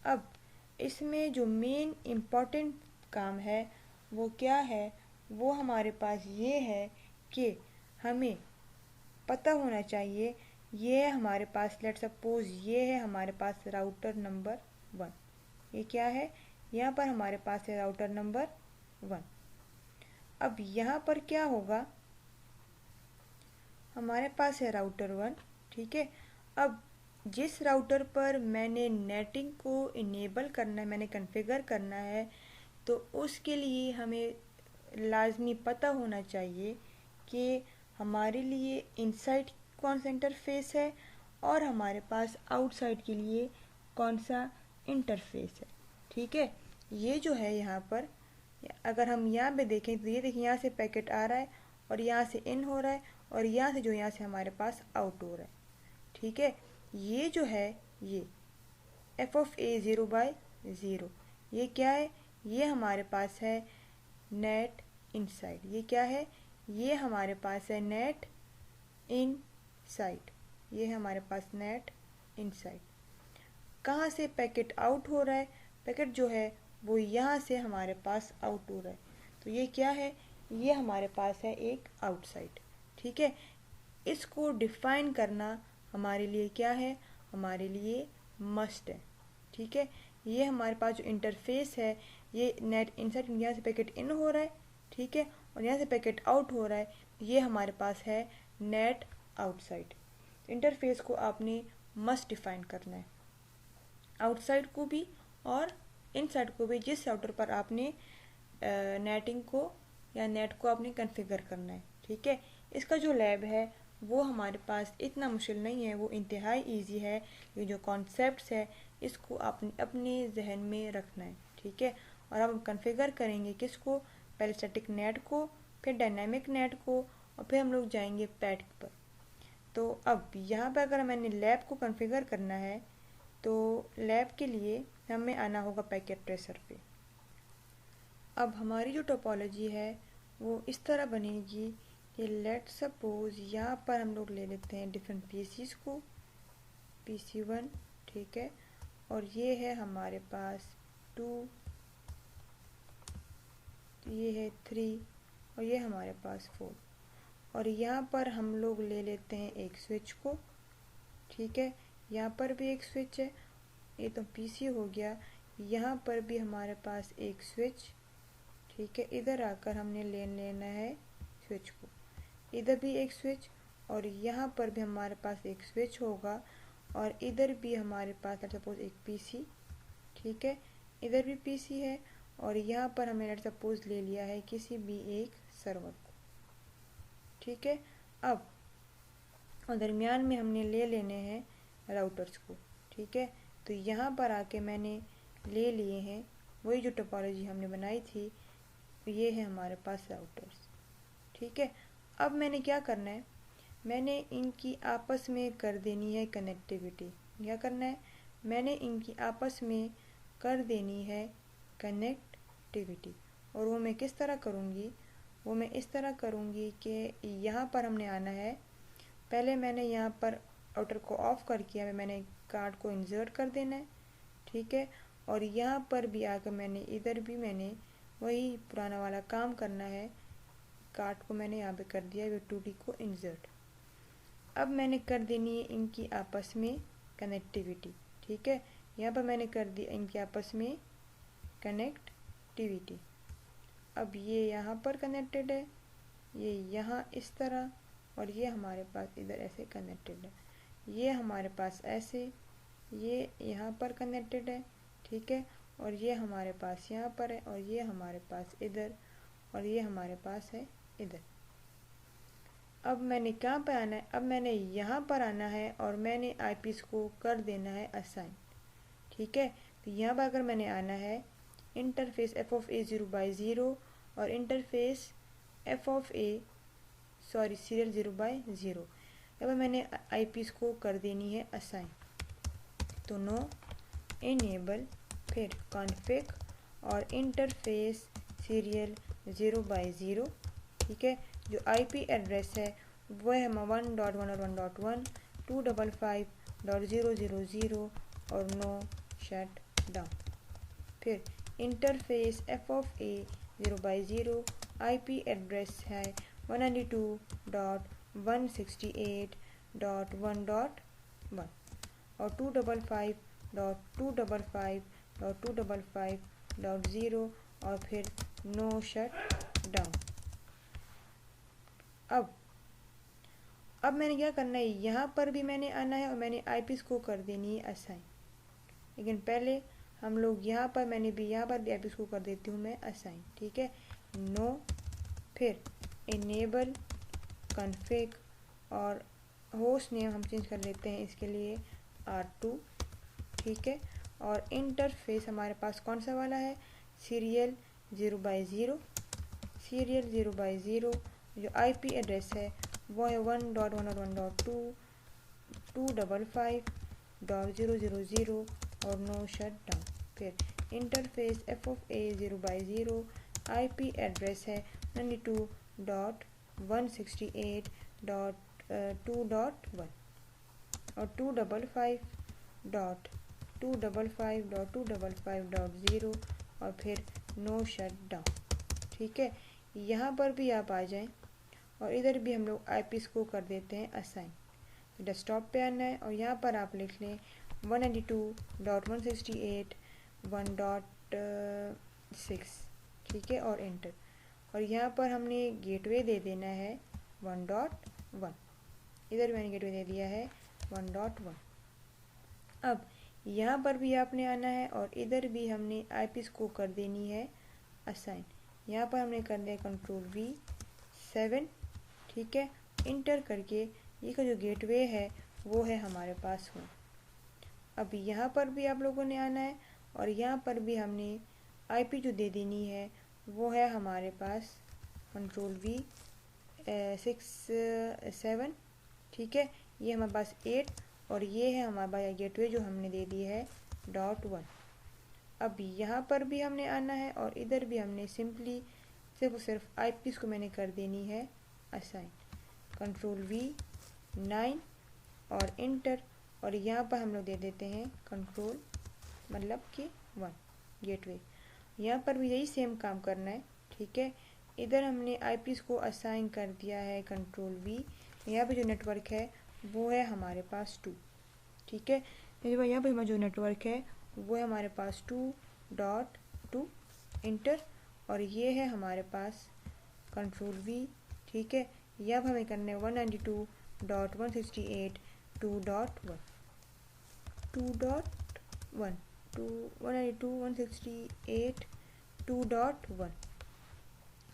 अब इसमें जो मेन इम्पॉर्टेंट काम है वो क्या है, वो हमारे पास ये है कि हमें पता होना चाहिए, ये है हमारे पास, लेट सपोज ये है हमारे पास राउटर नंबर 1। ये क्या है, यहाँ पर हमारे पास है राउटर नंबर 1। अब यहाँ पर क्या होगा, हमारे पास है राउटर 1, ठीक है। अब जिस राउटर पर मैंने नेटिंग को इनेबल करना है, मैंने कॉन्फ़िगर करना है, तो उसके लिए हमें लाजमी पता होना चाहिए कि हमारे लिए इनसाइड कौन सा इंटरफेस है और हमारे पास आउटसाइड के लिए कौन सा इंटरफेस है, ठीक है। ये जो है यहाँ पर अगर हम यहाँ पे देखें तो ये देखिए यहाँ से पैकेट आ रहा है और यहाँ से इन हो रहा है और यहाँ से जो यहाँ से हमारे पास आउट हो रहा है, ठीक है। ये जो है ये f(a)(0)/0 ये क्या है, ये हमारे पास है नेट इनसाइड। ये क्या है, ये हमारे पास है नेट इनसाइड। ये है हमारे पास नेट इनसाइड। कहाँ से पैकेट आउट हो रहा है, पैकेट जो है वो यहाँ से हमारे पास आउट हो रहा है, तो ये क्या है, ये हमारे पास है एक आउटसाइड, ठीक है। इसको डिफाइन करना हमारे लिए क्या है, हमारे लिए मस्ट है, ठीक है। ये हमारे पास जो इंटरफेस है ये नेट इनसाइड, यहाँ से पैकेट इन हो रहा है, ठीक है, और यहाँ से पैकेट आउट हो रहा है, ये हमारे पास है नेट आउटसाइड। इंटरफेस को आपने मस्ट डिफाइन करना है, आउटसाइड को भी और इनसाइड को भी, जिस राउटर पर आपने नेटिंग को या नेट को आपने कॉन्फ़िगर करना है, ठीक है। इसका जो लैब है वो हमारे पास इतना मुश्किल नहीं है, वो इंतहाई इजी है। ये जो कॉन्सेप्ट्स है इसको आपने अपने जहन में रखना है, ठीक है। और अब हम कॉन्फ़िगर करेंगे किसको, पहले स्टैटिक नेट को, फिर डायनामिक नेट को, और फिर हम लोग जाएंगे पैड पर। तो अब यहाँ पर अगर मैंने लैब को कॉन्फ़िगर करना है तो लैब के लिए हमें आना होगा पैकेट ट्रेसर पे। अब हमारी जो टोपोलॉजी है वो इस तरह बनेगी कि लेट सपोज यहाँ पर हम लोग ले लेते हैं डिफरेंट पीसीस को, PC1, ठीक है, और ये है हमारे पास 2, ये है 3 और ये हमारे पास 4। और यहाँ पर हम लोग ले लेते हैं एक स्विच को, ठीक है, यहाँ पर भी एक स्विच है, ये तो PC हो गया। यहाँ पर भी हमारे पास एक स्विच, ठीक है, इधर आकर हमने लेना है स्विच को, इधर भी एक स्विच, और यहाँ पर भी हमारे पास एक स्विच होगा, और इधर भी हमारे पास लेट सपोज एक PC, ठीक है, इधर भी PC है, और यहाँ पर हमने लेट सपोज ले लिया है किसी भी एक सर्वर को, ठीक है। अब और दरमियान में हमने ले लेने हैं राउटर्स को, ठीक है। तो यहाँ पर आके मैंने ले लिए हैं वही जो टोपोलॉजी हमने बनाई थी, ये है हमारे पास राउटर्स, ठीक है। अब मैंने क्या करना है, मैंने इनकी आपस में कर देनी है कनेक्टिविटी। क्या करना है, मैंने इनकी आपस में कर देनी है कनेक्टिविटी। और वो मैं किस तरह करूँगी, वो मैं इस तरह करूँगी कि यहाँ पर हमने आना है, पहले मैंने यहाँ पर राउटर को ऑफ करके यहाँ पे मैंने कार्ड को इंसर्ट कर देना है, ठीक है। और यहाँ पर भी आकर मैंने इधर भी मैंने वही पुराना वाला काम करना है, कार्ड को मैंने यहाँ पे कर दिया V2D को इंसर्ट। अब मैंने कर देनी है इनकी आपस में कनेक्टिविटी, ठीक है। यहाँ पर मैंने कर दी इनके आपस में कनेक्टिविटी। अब ये यहाँ पर कनेक्टेड है, ये यहाँ इस तरह, और ये हमारे पास इधर ऐसे कनेक्टेड है। ये हमारे पास ऐसे, ये यहाँ पर कनेक्टेड है, ठीक है। और ये हमारे पास यहाँ पर है, और ये हमारे पास इधर, और ये हमारे पास है इधर। अब मैंने कहाँ पर आना है, अब मैंने यहाँ पर आना है और मैंने आईपीस को कर देना है असाइन, ठीक है। तो यहाँ पर अगर मैंने आना है इंटरफेस f of a 0/0 और interface f of a serial 0/0, अब मैंने आईपीस को कर देनी है असाइन। तो नो इनेबल फिर कॉन्फ़िग और इंटरफेस सीरियल 0/0, ठीक है। जो आईपी एड्रेस है वो है 1.1 और 1.1 255.000 और नो शट डाउन। फिर interface f of a 0/0 IP address है 192.168.1.1 और 255.255.255.0 और फिर नो शट डाउन। अब मैंने क्या करना है, यहाँ पर भी मैंने आना है और मैंने आईपीस को कर देनी है असाइन। लेकिन पहले हम लोग यहाँ पर मैंने भी यहाँ पर भी आईपीस को कर देती हूँ मैं असाइन, ठीक है। नो फिर इनेबल कॉन्फ़िग और होस्ट नेम हम चेंज कर लेते हैं इसके लिए R2, ठीक है। और इंटरफेस हमारे पास कौन सा वाला है, सीरियल 0/0, सीरियल 0/0। जो आईपी एड्रेस है वो है 1.1 और 1.2 255.000 और नो शट डाउन। फिर interface f of a 0/0 IP address है 92.168.2.1 और 255.255.255.0 और फिर नो शट डाउन, ठीक है। यहाँ पर भी आप आ जाएं और इधर भी हम लोग आईपीस को कर देते हैं असाइन। तो डेस्कटॉप पे आना है और यहाँ पर आप लिख लें 192.168.1.6, ठीक है, और एंटर। और यहाँ पर हमने गेटवे दे देना है 1.1, इधर मैंने गेटवे दे दिया है 1.1। अब यहाँ पर भी आपने आना है और इधर भी हमने आईपीस को कर देनी है असाइन। यहाँ पर हमने कर दिया Ctrl+V7, ठीक है। इंटर करके ये का जो गेटवे है वो है हमारे पास हो। अब यहाँ पर भी आप लोगों ने आना है और यहाँ पर भी हमने आईपी जो दे देनी है वो है हमारे पास Ctrl+V7, ठीक है। ये हमारे पास 8 और ये है हमारे पास गेटवे जो हमने दे दी है .1। अब यहाँ पर भी हमने आना है और इधर भी हमने सिर्फ आईपीस को मैंने कर देनी है असाइन। Ctrl+V9 और इंटर। और यहाँ पर हम लोग दे देते हैं कंट्रोल मतलब कि 1 गेटवे। यहाँ पर भी यही सेम काम करना है, ठीक है। इधर हमने आईपीस को असाइन कर दिया है Ctrl+V। यहाँ पे जो नेटवर्क है वो है हमारे पास 2, ठीक है। यहाँ पे हमारा जो नेटवर्क है वो है हमारे पास 2.2 इंटर। और ये है हमारे पास Ctrl+V, ठीक है। यहाँ पर हमें करना है 192.168.2.1 192.168.2.1।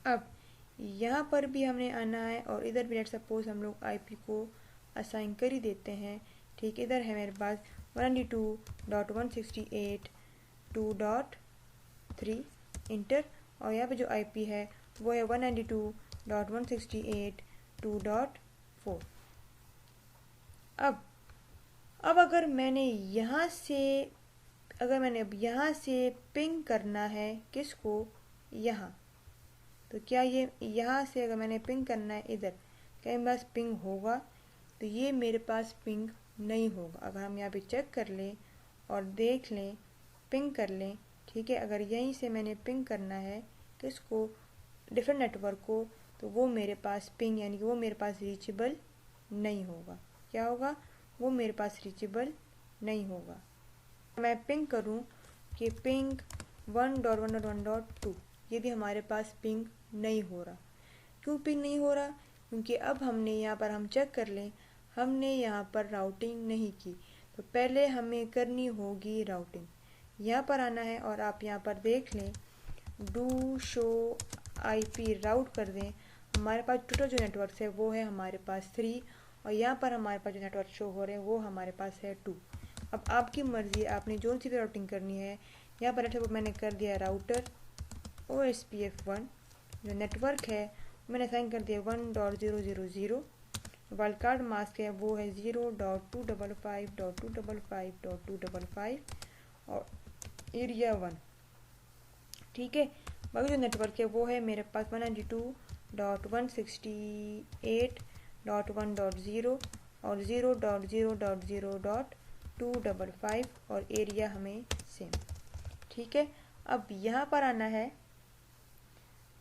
अब यहाँ पर भी हमने आना है और इधर भी लेट सपोज हम लोग आईपी को असाइन कर ही देते हैं, ठीक। इधर है मेरे पास 192.168.2.3 इंटर। और यहाँ पे जो आईपी है वो है 192.168.2.4। अब अगर मैंने यहाँ से पिंग करना है किसको, यहाँ, तो क्या ये यहाँ से अगर मैंने पिंग करना है इधर, क्या मेरे पास पिंग होगा? तो ये मेरे पास पिंग नहीं होगा। अगर हम यहाँ पे चेक कर लें और देख लें, पिंग कर लें, ठीक है, अगर यहीं से मैंने पिंग करना है किसको, डिफरेंट नेटवर्क को, तो वो मेरे पास पिंग यानी कि वो मेरे पास रीचेबल नहीं होगा। क्या होगा, वो मेरे पास रीचेबल नहीं होगा। मैं पिंग करूँ कि पिंग 1.1.1.2, ये भी हमारे पास पिंग नहीं हो रहा। क्यों पिंग नहीं हो रहा, क्योंकि अब हमने यहाँ पर, हम चेक कर लें, हमने यहाँ पर राउटिंग नहीं की। तो पहले हमें करनी होगी राउटिंग। यहाँ पर आना है और आप यहाँ पर देख लें, डू शो IP राउट कर दें। हमारे पास टोटल जो नेटवर्क है वो है हमारे पास 3, और यहाँ पर हमारे पास जो नेटवर्क शो हो रहे हैं वो हमारे पास है 2। अब आपकी मर्ज़ी, आपने जो सी भी राउटिंग करनी है। यहाँ पर नेटवर्क मैंने कर दिया राउटर OSPF1, जो नेटवर्क है मैंने असाइन कर दिया 1.0.0.0। वाइल्ड कार्ड मास्क है वो है 0.255.255.255 और एरिया 1, ठीक है। बाकी जो नेटवर्क है वो है मेरे पास 192.168.1.0 और 0.0.0.255 और एरिया हमें सेम, ठीक है। अब यहाँ पर आना है,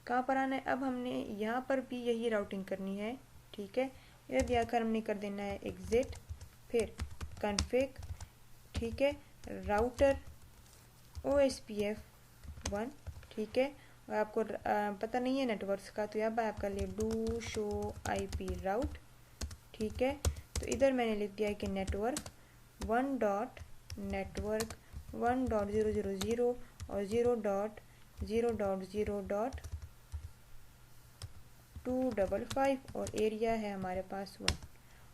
कहाँ पर आना है, अब हमने यहाँ पर भी यही राउटिंग करनी है, ठीक है। इधर जाकर हमने कर देना है एग्जिट, फिर कन्फिग, ठीक है, राउटर OSPF1, ठीक है। और आपको पता नहीं है नेटवर्क्स का, तो यहाँ पर आप कर लिए डू शो IP राउट, ठीक है। तो इधर मैंने लिख दिया है कि नेटवर्क 1.0.0.0 और 0.0.255 और एरिया है हमारे पास 1।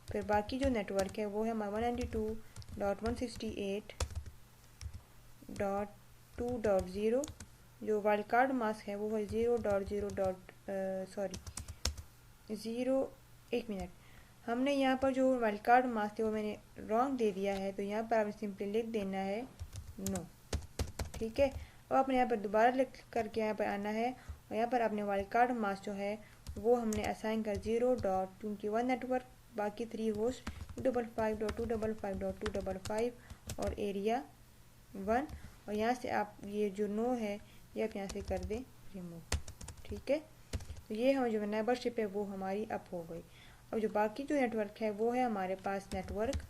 फिर बाकी जो नेटवर्क है वो है हमारा 192.168.2.0, जो वाइल्ड कार्ड मास्क है वो है 0.0. एक मिनट, हमने यहाँ पर जो वाइल्ड कार्ड मास्क है वो मैंने रॉन्ग दे दिया है, तो यहाँ पर आपने सिंपली लिख देना है नो, ठीक है। अब आपने यहाँ पर दोबारा लिख करके यहाँ पर आना है और यहाँ पर आपने वाइल्ड कार्ड मास्क जो है वो हमने असाइन कर 0. क्योंकि 1 नेटवर्क, बाकी 3 होस्ट 255.255.255 और एरिया 1, और यहाँ से आप ये जो नो है ये आप यहाँ से कर दें रिमूव, ठीक है। तो ये हम जो नेबरशिप है वो हमारी अप हो गई। अब जो बाकी जो नेटवर्क है वो है हमारे पास नेटवर्क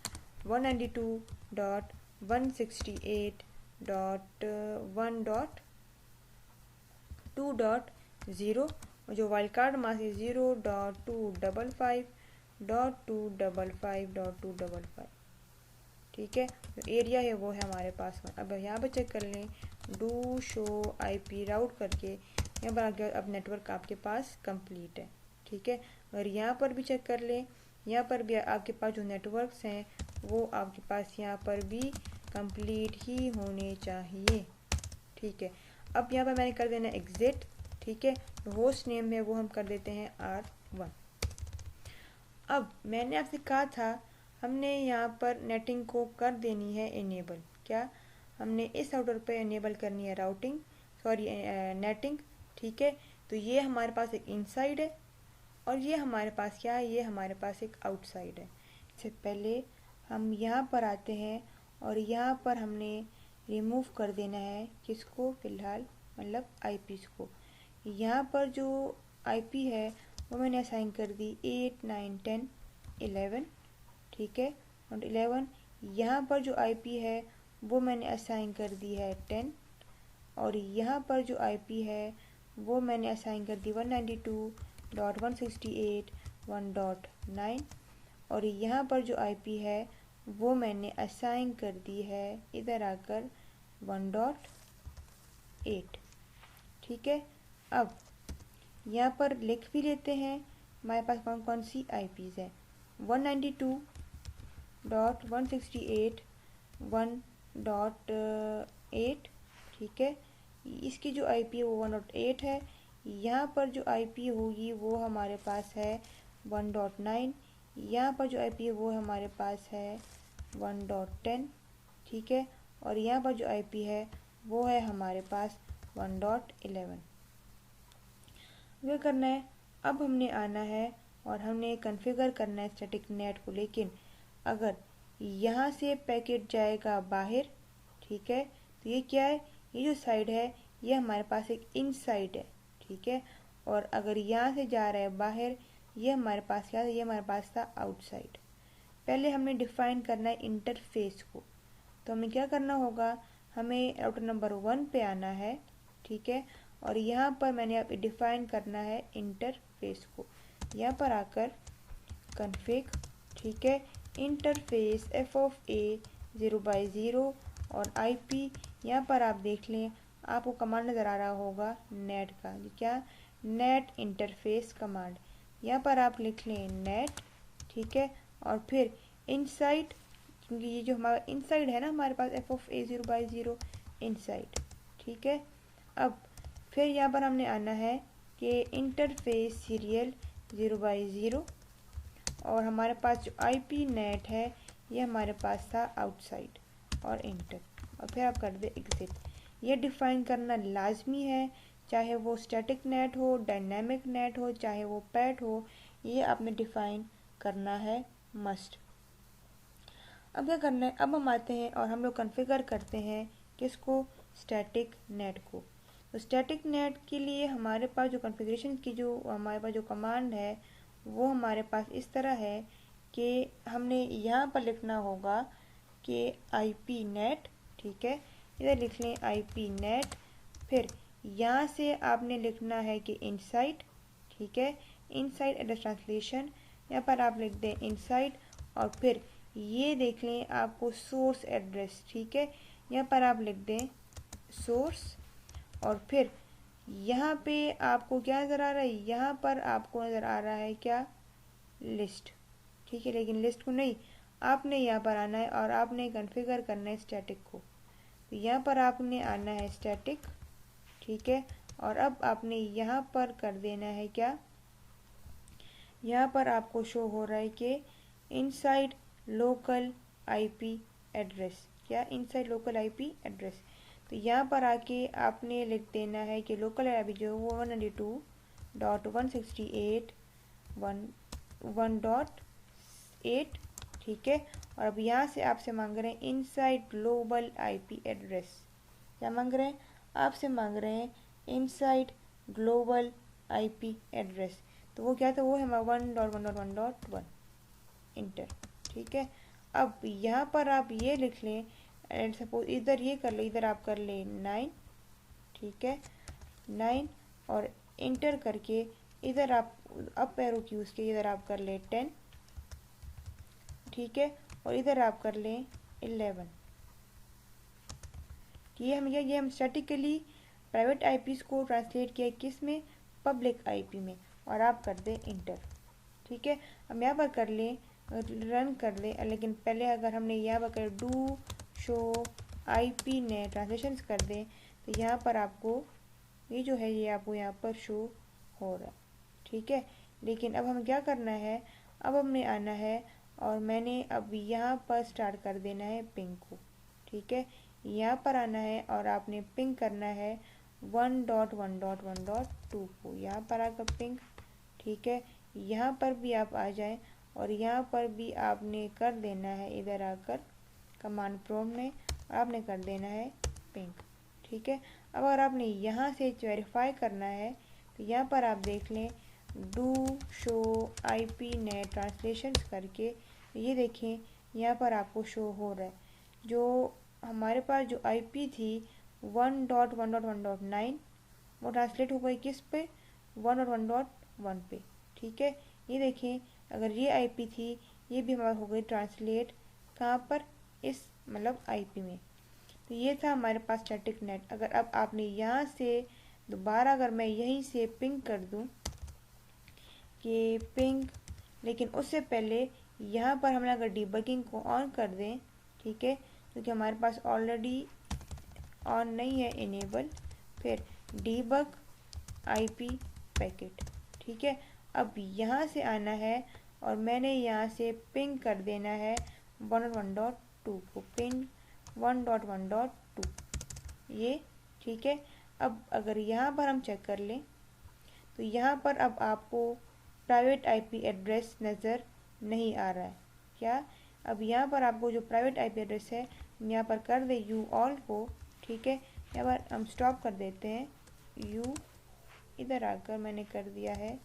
192.168.1.2.0 और जो वाइल्ड कार्ड मास्क है 0.255.255.255, ठीक है। जो एरिया है वो है हमारे पास 1। अब यहाँ पर चेक कर लें, डू शो IP राउट करके यहाँ पर अब नेटवर्क आपके पास कंप्लीट है, ठीक है। और यहाँ पर भी चेक कर लें, यहाँ पर भी आपके पास जो नेटवर्क्स हैं वो आपके पास यहाँ पर भी कंप्लीट ही होने चाहिए, ठीक है। अब यहाँ पर मैंने कर देना एग्जिट, ठीक है। होस्ट नेम है वो हम कर देते हैं R1। अब मैंने आपसे कहा था हमने यहाँ पर नेटिंग को कर देनी है इनेबल। क्या, हमने इस राउटर पे इनेबल करनी है राउटिंग, सॉरी नेटिंग, ठीक है। तो ये हमारे पास एक इनसाइड है और ये हमारे पास क्या है, ये हमारे पास एक आउटसाइड है। इससे पहले हम यहाँ पर आते हैं और यहाँ पर हमने रिमूव कर देना है किसको, फ़िलहाल मतलब IPs को। यहाँ पर जो IP है वो मैंने असाइन कर दी 8, 9, 10, 11, ठीक है। और 11 यहाँ पर जो IP है वो मैंने असाइन कर दी है 10, और यहाँ पर जो IP है वो मैंने असाइन कर दी 192.168.1.9, और यहाँ पर जो IP है वो मैंने असाइन कर दी है इधर आकर 1.8, ठीक है। अब यहाँ पर लिख भी लेते हैं हमारे पास कौन कौन सी IPs है। 192.168.1.8, ठीक है। इसकी जो IP है वो 1.8 है। यहाँ पर जो IP होगी वो हमारे पास है 1.9, यहाँ पर जो IP है वो हमारे पास है 1.10, ठीक है। और यहाँ पर जो IP है वो है हमारे पास 1.11। क्या करना है, अब हमने आना है और हमने कॉन्फ़िगर करना है स्टैटिक नेट को। लेकिन अगर यहाँ से पैकेट जाएगा बाहर, ठीक है। तो ये क्या है, ये जो साइड है ये हमारे पास एक इनसाइड है, ठीक है। और अगर यहाँ से जा रहा है बाहर, ये हमारे पास क्या है, ये हमारे पास था आउटसाइड। पहले हमने डिफाइन करना है इंटरफेस को, तो हमें क्या करना होगा, हमें राउटर नंबर 1 पे आना है, ठीक है। और यहाँ पर मैंने अब डिफाइन करना है इंटरफेस को। यहाँ पर आकर कॉन्फ़िग, ठीक है, इंटरफेस एफ ऑफ ए 0/0 और IP। यहाँ पर आप देख लें, आपको कमांड नज़र आ रहा होगा नेट का, क्या, नेट इंटरफेस कमांड। यहाँ पर आप लिख लें नेट, ठीक है। और फिर इनसाइड, क्योंकि ये जो हमारा इनसाइड है ना हमारे पास एफ ऑफ ए 0/0 इनसाइड, ठीक है। अब फिर यहाँ पर हमने आना है कि इंटरफेस सीरियल 0/0 और हमारे पास जो IP नेट है ये हमारे पास था आउटसाइड और इंटर, और फिर आप कर दे एग्जिट। ये डिफाइन करना लाजमी है, चाहे वो स्टैटिक नेट हो, डायनेमिक नेट हो, चाहे वो पैट हो, ये आपने डिफाइन करना है मस्ट। अब क्या करना है, अब हम आते हैं और हम लोग कॉन्फ़िगर करते हैं किसको, स्टैटिक नेट को। तो स्टैटिक नेट के लिए हमारे पास जो कॉन्फ़िगरेशन की जो हमारे पास जो कमांड है वो हमारे पास इस तरह है कि हमने यहाँ पर लिखना होगा कि IP नेट, ठीक है, इधर लिख लें IP नेट। फिर यहाँ से आपने लिखना है कि इनसाइड, ठीक है, इनसाइड एड्रेस ट्रांसलेशन, यहाँ पर आप लिख दें इनसाइड। और फिर ये देख लें आपको सोर्स एड्रेस, ठीक है, यहाँ पर आप लिख दें सोर्स। और फिर यहाँ पे आपको क्या नज़र आ रहा है, यहाँ पर आपको नज़र आ रहा है क्या, लिस्ट, ठीक है। लेकिन लिस्ट को नहीं, आपने यहाँ पर आना है और आपने कॉन्फ़िगर करना है स्टैटिक को। तो यहाँ पर आपने आना है स्टैटिक, ठीक है। और अब आपने यहाँ पर कर देना है क्या, यहाँ पर आपको शो हो रहा है कि इनसाइड लोकल IP एड्रेस, क्या, इनसाइड लोकल IP एड्रेस। तो यहाँ पर आके आपने लिख देना है कि लोकल IP जो वो 192.168.1.8, ठीक है। और अब यहाँ से आपसे मांग रहे हैं इनसाइड ग्लोबल IP एड्रेस, क्या मांग रहे हैं, आपसे मांग रहे हैं इनसाइड ग्लोबल IP एड्रेस। तो वो क्या था, वो है 1.1.1.1 इंटर, ठीक है। अब यहाँ पर आप ये लिख लें, एंड सपोज इधर ये कर ले, इधर आप कर ले 9, ठीक है, 9। और इंटर करके इधर आप अप एरो की यूज़ के इधर आप कर ले 10, ठीक है। और इधर आप कर लें 11। ये हम स्टैटिकली प्राइवेट IPs को ट्रांसलेट किया किस में, पब्लिक IP में, और आप कर दें इंटर, ठीक है। हम यहाँ पर कर लें, रन कर लें, लेकिन पहले अगर हमने यहाँ पर कर डू शो IP ने ट्रांसलेशन कर दें तो यहाँ पर आपको ये जो है ये आपको यहाँ पर शो हो रहा है, ठीक है। लेकिन अब हमें क्या करना है, अब हमने आना है और मैंने अब यहाँ पर स्टार्ट कर देना है पिंग को, ठीक है। यहाँ पर आना है और आपने पिंग करना है 1.1.1.2 को, यहाँ पर आकर पिंग, ठीक है। यहाँ पर भी आप आ जाएं और यहाँ पर भी आपने कर देना है, इधर आकर कमांड प्रॉम्प्ट में आपने कर देना है पिंग, ठीक है। अब अगर आपने यहाँ से वेरीफाई करना है तो यहाँ पर आप देख लें डू शो IP ने ट्रांसलेशन करके, ये देखें यहाँ पर आपको शो हो रहा है जो हमारे पास जो IP थी 1.1.1.9 वो ट्रांसलेट हो गई किस पे, 1.1.1 पे, ठीक है। ये देखें अगर ये IP थी ये भी हमारा हो गई ट्रांसलेट कहाँ पर, इस मतलब IP में। तो ये था हमारे पास स्टैटिक नेट। अगर अब आपने यहाँ से दोबारा अगर मैं यहीं से पिंग कर दूँ कि पिंग, लेकिन उससे पहले यहाँ पर हम अगर डिबगिंग को ऑन कर दें, ठीक है, क्योंकि हमारे पास ऑलरेडी ऑन नहीं है इनेबल, फिर डीबग IP पैकेट, ठीक है। अब यहाँ से आना है और मैंने यहाँ से पिंग कर देना है 1.1.2 को, पिंग 1.1.2 ये, ठीक है। अब अगर यहाँ पर हम चेक कर लें तो यहाँ पर अब आपको प्राइवेट IP एड्रेस नज़र नहीं आ रहा है, क्या, अब यहाँ पर आपको जो प्राइवेट आईपी एड्रेस है यहाँ पर कर दे यू ऑल को, ठीक है। यहाँ पर हम स्टॉप कर देते हैं, यू इधर आकर मैंने कर दिया है,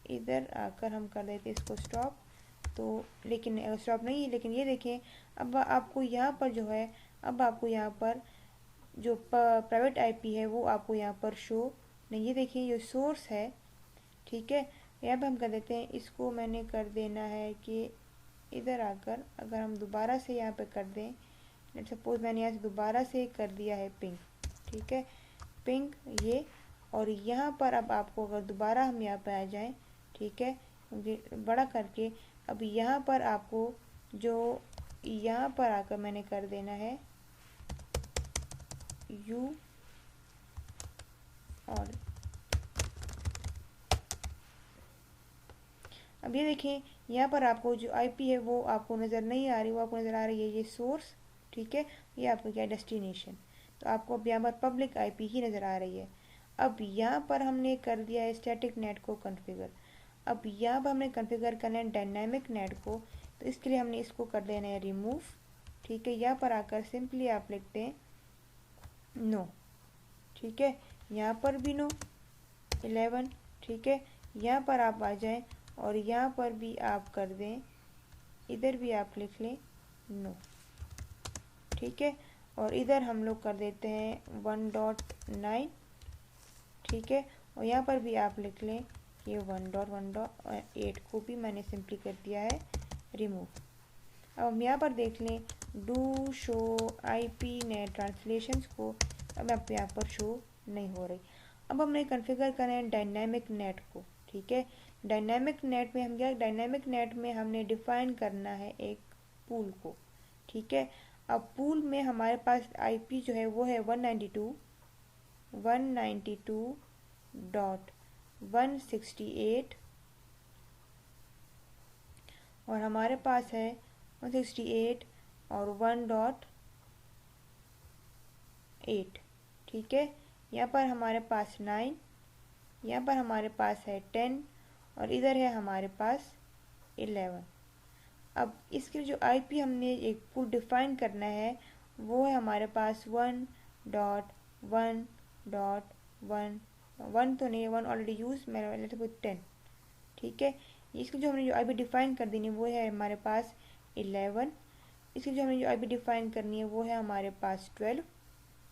इधर आकर हम कर देते इसको स्टॉप। तो लेकिन स्टॉप नहीं है, लेकिन ये देखें अब आपको यहाँ पर जो है, अब आपको यहाँ पर जो प्राइवेट आईपी है वो आपको यहाँ पर शो नहीं, ये देखिए ये सोर्स है, ठीक है। यहाँ पे हम कर देते हैं इसको, मैंने कर देना है कि इधर आकर अगर हम दोबारा से यहाँ पे कर दें, लेट्स सपोज मैंने यहाँ से दोबारा से कर दिया है पिंक, ठीक है, पिंक ये। और यहाँ पर अब आपको अगर दोबारा हम यहाँ पे आ जाएं, ठीक है, बड़ा करके अब यहाँ पर आपको जो यहाँ पर आकर मैंने कर देना है यू और अब ये देखें यहाँ पर आपको जो आईपी है वो आपको नज़र नहीं आ रही, वो आपको नज़र आ रही है ये सोर्स, ठीक है, ये आपको क्या डेस्टिनेशन। तो आपको अब यहाँ पर पब्लिक आईपी ही नज़र आ रही है। अब यहाँ पर हमने कर दिया है स्टैटिक नेट को कॉन्फ़िगर। अब यहाँ पर हमने कॉन्फ़िगर करना है डायनामिक नेट को, तो इसके लिए हमने इसको कर देना है रिमूव, ठीक है। यहाँ पर आकर सिंपली आप लिखते हैं नो, ठीक है, यहाँ पर भी नो 11, ठीक है। यहाँ पर आप आ जाएं और यहाँ पर भी आप कर दें, इधर भी आप लिख लें नो, ठीक है। और इधर हम लोग कर देते हैं 1.9, ठीक है। और यहाँ पर भी आप लिख लें ये 1.1.8 को भी मैंने सिंपली कर दिया है रिमूव। अब हम यहाँ पर देख लें do show IP net translations को, अब आप यहाँ पर शो नहीं हो रही। अब हमने कॉन्फ़िगर करना है डायनामिक नेट को, ठीक है। डायनामिक नेट में हम क्या, डायनामिक नेट में हमने डिफाइन करना है एक पूल को, ठीक है। अब पूल में हमारे पास आईपी जो है वो है 192.168 और हमारे पास है 168 और 1.8, ठीक है। यहाँ पर हमारे पास 9, यहाँ पर हमारे पास है 10 और इधर है हमारे पास 11। अब इसके जो आईपी हमने एक पूल डिफाइन करना है वो है हमारे पास 1.1.1 तो नहीं, 1 ऑलरेडी यूज, मैंने लेते हुए 10, ठीक है। इसकी जो हमने जो आईपी डिफाइन कर देनी वो है हमारे पास 11। इसकी जो हमें जो आईपी डिफाइन करनी है वो है हमारे पास 12,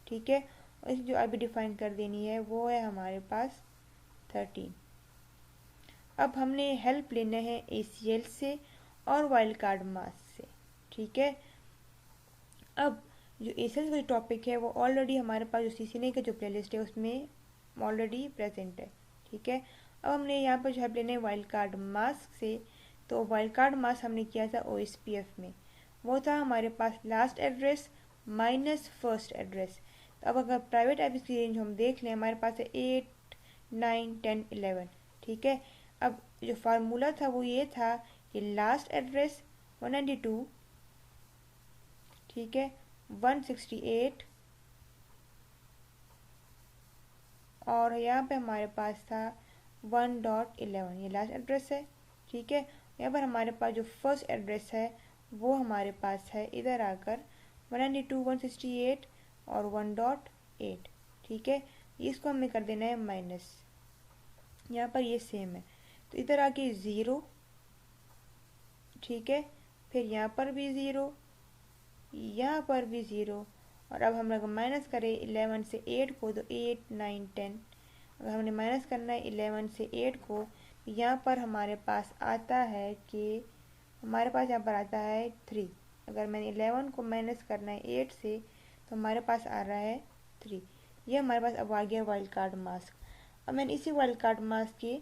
ठीक है। और इसकी जो आईपी डिफाइन कर देनी है वो है हमारे पास 13। अब हमने हेल्प लेना है ACL से और वाइल्ड कार्ड मास्क से, ठीक है। अब जो ACL का जो टॉपिक है वो ऑलरेडी हमारे पास जो CCNA का जो प्लेलिस्ट है उसमें ऑलरेडी प्रेजेंट है, ठीक है। अब हमने यहाँ पर जो हेल्प लेना है वाइल्ड कार्ड मास्क से, तो वाइल्ड कार्ड मास्क हमने किया था OSPF में, वो था हमारे पास last address minus first address. तो अब अगर प्राइवेट आईपी की रेंज हम देख लें हमारे पास है 8, 9, 10, 11, ठीक है। अब जो फार्मूला था वो ये था कि लास्ट एड्रेस 192, ठीक है, 168 और यहाँ पे हमारे पास था 1.11, ये लास्ट एड्रेस है, ठीक है। यहाँ पर हमारे पास जो फर्स्ट एड्रेस है वो हमारे पास है इधर आकर 192, 168 और 1.8, ठीक है। इसको हमें कर देना है माइनस, यहाँ पर ये सेम है तो इधर आके 0, ठीक है, फिर यहाँ पर भी 0, यहाँ पर भी 0। और अब हम लोग माइनस करें 11 से 8 को तो 8, 9, 10। अगर हमने माइनस करना है 11 से 8 को, यहाँ पर हमारे पास आता है कि हमारे पास यहाँ पर आता है 3। अगर मैंने 11 को माइनस करना है 8 से तो हमारे पास आ रहा है 3। ये हमारे पास अब आ गया वाइल्ड कार्ड मास्क। अब मैंने इसी वाइल्ड कार्ड मास्क के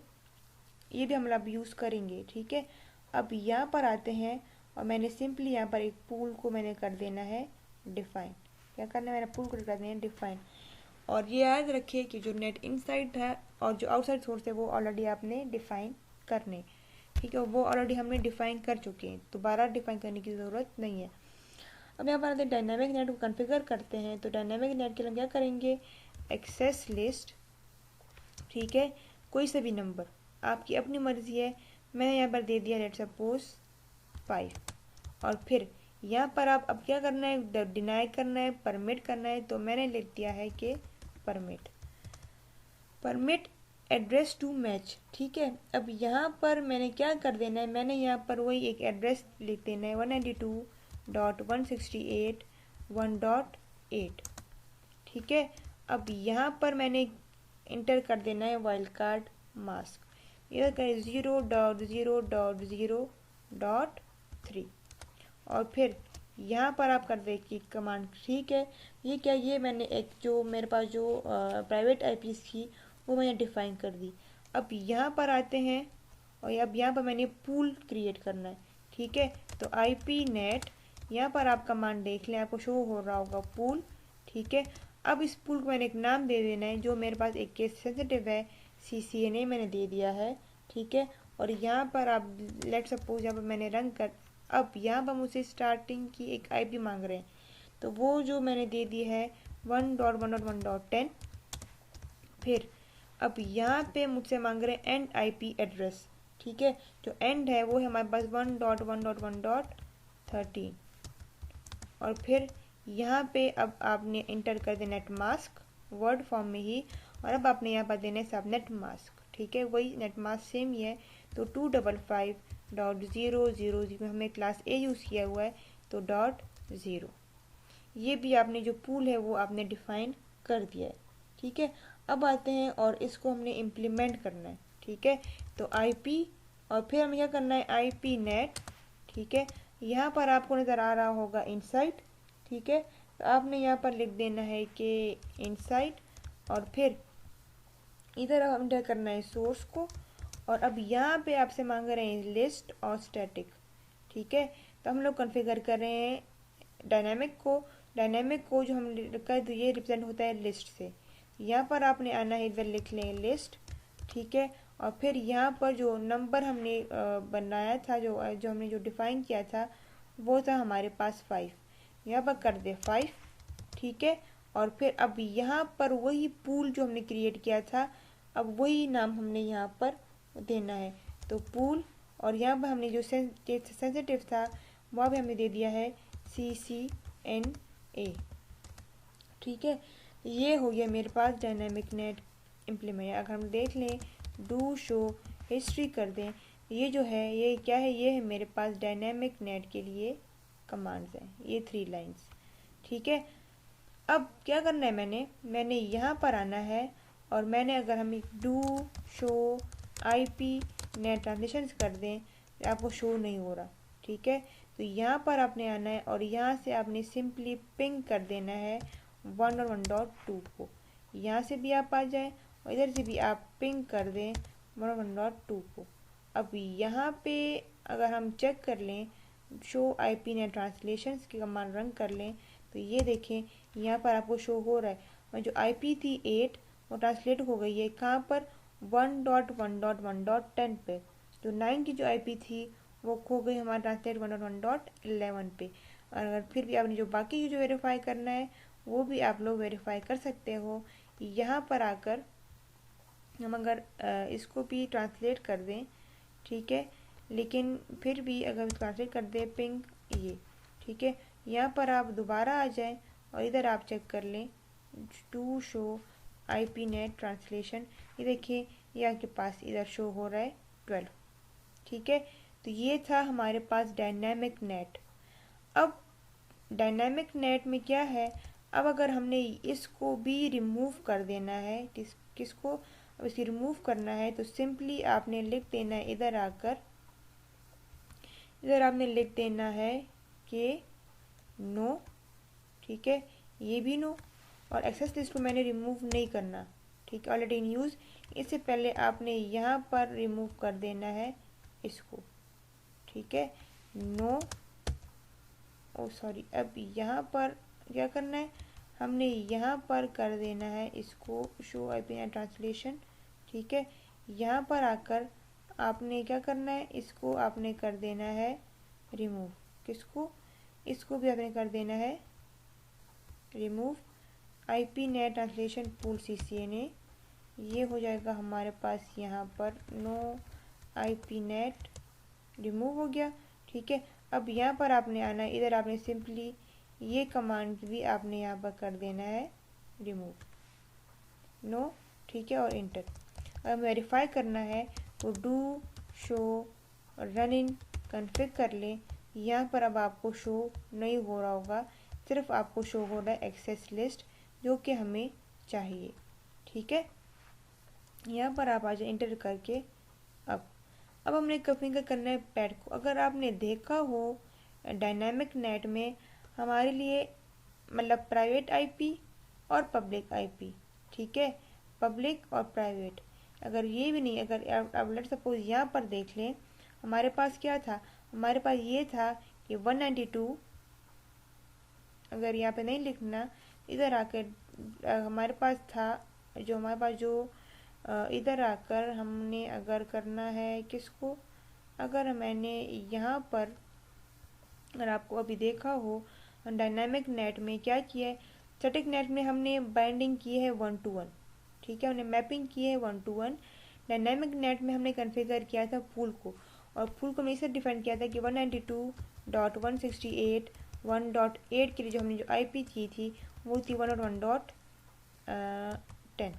ये भी हम लोग यूज़ करेंगे, ठीक है। अब यहाँ पर आते हैं और मैंने सिंपली यहाँ पर एक पूल को मैंने कर देना है डिफाइन। क्या करना है, मैंने पूल को कर देना है डिफाइन। और ये याद रखिए कि जो नेट इनसाइड है और जो आउटसाइड सोर्स है वो ऑलरेडी आपने डिफाइन करने, ठीक है, वो ऑलरेडी हमने डिफाइन कर चुके हैं, दोबारा डिफाइन करने की ज़रूरत नहीं है। अब यहाँ पर आते हैं डायनामिक नेट को कॉन्फ़िगर करते हैं। तो डायनामिक नेट के लिए हम क्या करेंगे, एक्सेस लिस्ट, ठीक है, कोई से भी नंबर आपकी अपनी मर्जी है, मैंने यहाँ पर दे दिया लेट सपोज 5, और फिर यहाँ पर आप अब क्या करना है, डिनाई करना है, परमिट करना है। तो मैंने लिख दिया है कि परमिट एड्रेस टू मैच। ठीक है, अब यहाँ पर मैंने क्या कर देना है, मैंने यहाँ पर वही एक एड्रेस लिख देना है 192.168.1.8। ठीक है, अब यहाँ पर मैंने इंटर कर देना है वाइल्ड कार्ड मास्क, इधर करें 0.0.0.3 और फिर यहाँ पर आप कर दे की कमांड। ठीक है, ये क्या, ये मैंने एक जो मेरे पास जो प्राइवेट आईपी थी वो मैंने डिफाइन कर दी। अब यहाँ पर आते हैं और अब यहाँ पर मैंने पूल क्रिएट करना है। ठीक है, तो आईपी नेट, यहाँ पर आप कमांड देख लें, आपको शो हो रहा होगा पूल। ठीक है, अब इस पूल को मैंने एक नाम दे देना है, जो मेरे पास एक केस सेंसिटिव है, CCNA मैंने दे दिया है। ठीक है, और यहाँ पर आप लेट सपोज यहाँ पर मैंने रन कर, अब यहाँ पर मुझसे स्टार्टिंग की एक आईपी मांग रहे हैं, तो वो जो मैंने दे दी है 1.1.1.10। फिर अब यहाँ पे मुझसे मांग रहे हैं एंड आईपी एड्रेस। ठीक है, जो एंड है वो है हमारे पास 1.1.1.13 और फिर यहाँ पे अब आपने इंटर कर देना नेट मास्क वर्ड फॉर्म में ही, और अब आपने यहाँ पर देना है सब नेट मास्क। ठीक है, वही नेट मास्क सेम ही है, तो 255.0.0.0 हमने क्लास A यूज़ किया हुआ है, तो .0 ये भी आपने जो पूल है वो आपने डिफाइन कर दिया है। ठीक है, अब आते हैं और इसको हमने इम्प्लीमेंट करना है। ठीक है, तो आईपी और फिर हमें क्या करना है, आईपी नेट। ठीक है, यहाँ पर आपको नज़र आ रहा होगा इनसाइट। ठीक है, तो आपने यहाँ पर लिख देना है कि इनसाइट और फिर इधर हम इंटर करना है सोर्स को, और अब यहाँ पे आपसे मांग रहे हैं लिस्ट और स्टैटिक। ठीक है, तो हम लोग कॉन्फ़िगर कर रहे हैं डायनामिक को जो हम रखा है तो ये रिप्रेजेंट होता है लिस्ट से। यहाँ पर आपने आना है, इधर लिख लें लिस्ट। ठीक है, और फिर यहाँ पर जो नंबर हमने बनाया था, जो हमने जो डिफाइन किया था वो था हमारे पास 5, यहाँ पर कर दे 5। ठीक है, और फिर अब यहाँ पर वही पूल जो हमने क्रिएट किया था, अब वही नाम हमने यहाँ पर देना है, तो पूल, और यहाँ पर हमने जो सेंसिटिव था वह भी हमने दे दिया है CCNA। ठीक है, ये हो गया मेरे पास डायनामिक नेट इम्प्लीमेंट। अगर हम देख लें डू शो हिस्ट्री कर दें, ये जो है ये क्या है, ये है मेरे पास डायनामिक नेट के लिए कमांड्स हैं, ये 3 लाइंस। ठीक है, अब क्या करना है, मैंने यहाँ पर आना है और मैंने अगर हम do show IP net translation कर दें तो आपको शो नहीं हो रहा। ठीक है, तो यहाँ पर आपने आना है और यहाँ से आपने सिंपली पिंग कर देना है 1 और 1.2 को, यहाँ से भी आप आ जाएं और इधर से भी आप पिंग कर दें 1 और 1.2 को। अब यहाँ पे अगर हम चेक कर लें शो आईपी नेट ट्रांसलेशन की कमांड रन कर लें, तो ये देखें यहाँ पर आपको शो हो रहा है, और जो आईपी थी 8 वो ट्रांसलेट हो गई है कहाँ पर 1.1.1.10 पे। जो 9 की जो आईपी थी वो खो गई हमारा ट्रांसलेट 1.1.11 पे। और अगर फिर भी आपने जो बाकी जो वेरीफाई करना है वो भी आप लोग वेरीफाई कर सकते हो। यहाँ पर आकर हम अगर इसको भी ट्रांसलेट कर दें, ठीक है, लेकिन फिर भी अगर ट्रांसलेट कर दें पिंग ये, ठीक है, यहाँ पर आप दोबारा आ जाएं और इधर आप चेक कर लें to show IP net translation, ये देखिए ये आपके पास इधर शो हो रहा है 12। ठीक है, तो ये था हमारे पास डायनामिक नेट। अब डायनामिक नेट में क्या है, अब अगर हमने इसको भी रिमूव कर देना है, किसको, अब इसे रिमूव करना है तो सिंपली आपने लिख देना है, इधर आकर इधर आपने लिख देना है कि नो। ठीक है, ये भी नो, और एक्सेस लिस्ट को मैंने रिमूव नहीं करना, ठीक है, ऑलरेडी इन यूज़। इससे पहले आपने यहाँ पर रिमूव कर देना है इसको, ठीक है, नो, ओ सॉरी, अब यहाँ पर क्या करना है, हमने यहाँ पर कर देना है इसको शो आईपी नेट ट्रांसलेशन। ठीक है, यहाँ पर आकर आपने क्या करना है, इसको आपने कर देना है रिमूव, किसको, इसको भी आपने कर देना है remove IP net translation pool CCNA। ये हो जाएगा हमारे पास यहाँ पर नो आईपी नेट रिमूव हो गया। ठीक है, अब यहाँ पर आपने आना है, इधर आपने सिंपली ये कमांड भी आपने यहाँ पर कर देना है रिमूव, नो, ठीक है, और इंटर। अब वेरीफाई करना है तो do show run in config कर लें। यहाँ पर अब आपको शो नहीं हो रहा होगा, सिर्फ आपको शो हो रहा है एक्सेस लिस्ट, जो कि हमें चाहिए, ठीक है। यहाँ पर आप आ जाए इंटर करके। अब हमने कन्फिगर करना है पैड को। अगर आपने देखा हो डायनामिक नेट में हमारे लिए मतलब प्राइवेट आईपी और पब्लिक आईपी, ठीक है, पब्लिक और प्राइवेट। अगर ये भी नहीं, अगर अब लेट सपोज यहाँ पर देख लें, हमारे पास क्या था, हमारे पास ये था कि 192, अगर यहाँ पे नहीं लिखना, इधर आकर हमारे पास था, जो हमारे पास जो इधर आकर हमने अगर करना है किसको, अगर मैंने यहाँ पर, अगर आपको अभी देखा हो डायनामिक नेट में क्या किया है, स्टैटिक नेट में हमने बाइंडिंग की है 1 to 1, ठीक है, हमने मैपिंग की है 1 to 1। डायनामिक नेट में हमने कॉन्फ़िगर किया था फूल को, और फूल को हमने इसे डिफाइन किया था कि 192.168.1.8 के लिए जो हमने जो आईपी की थी वो थी 101.10।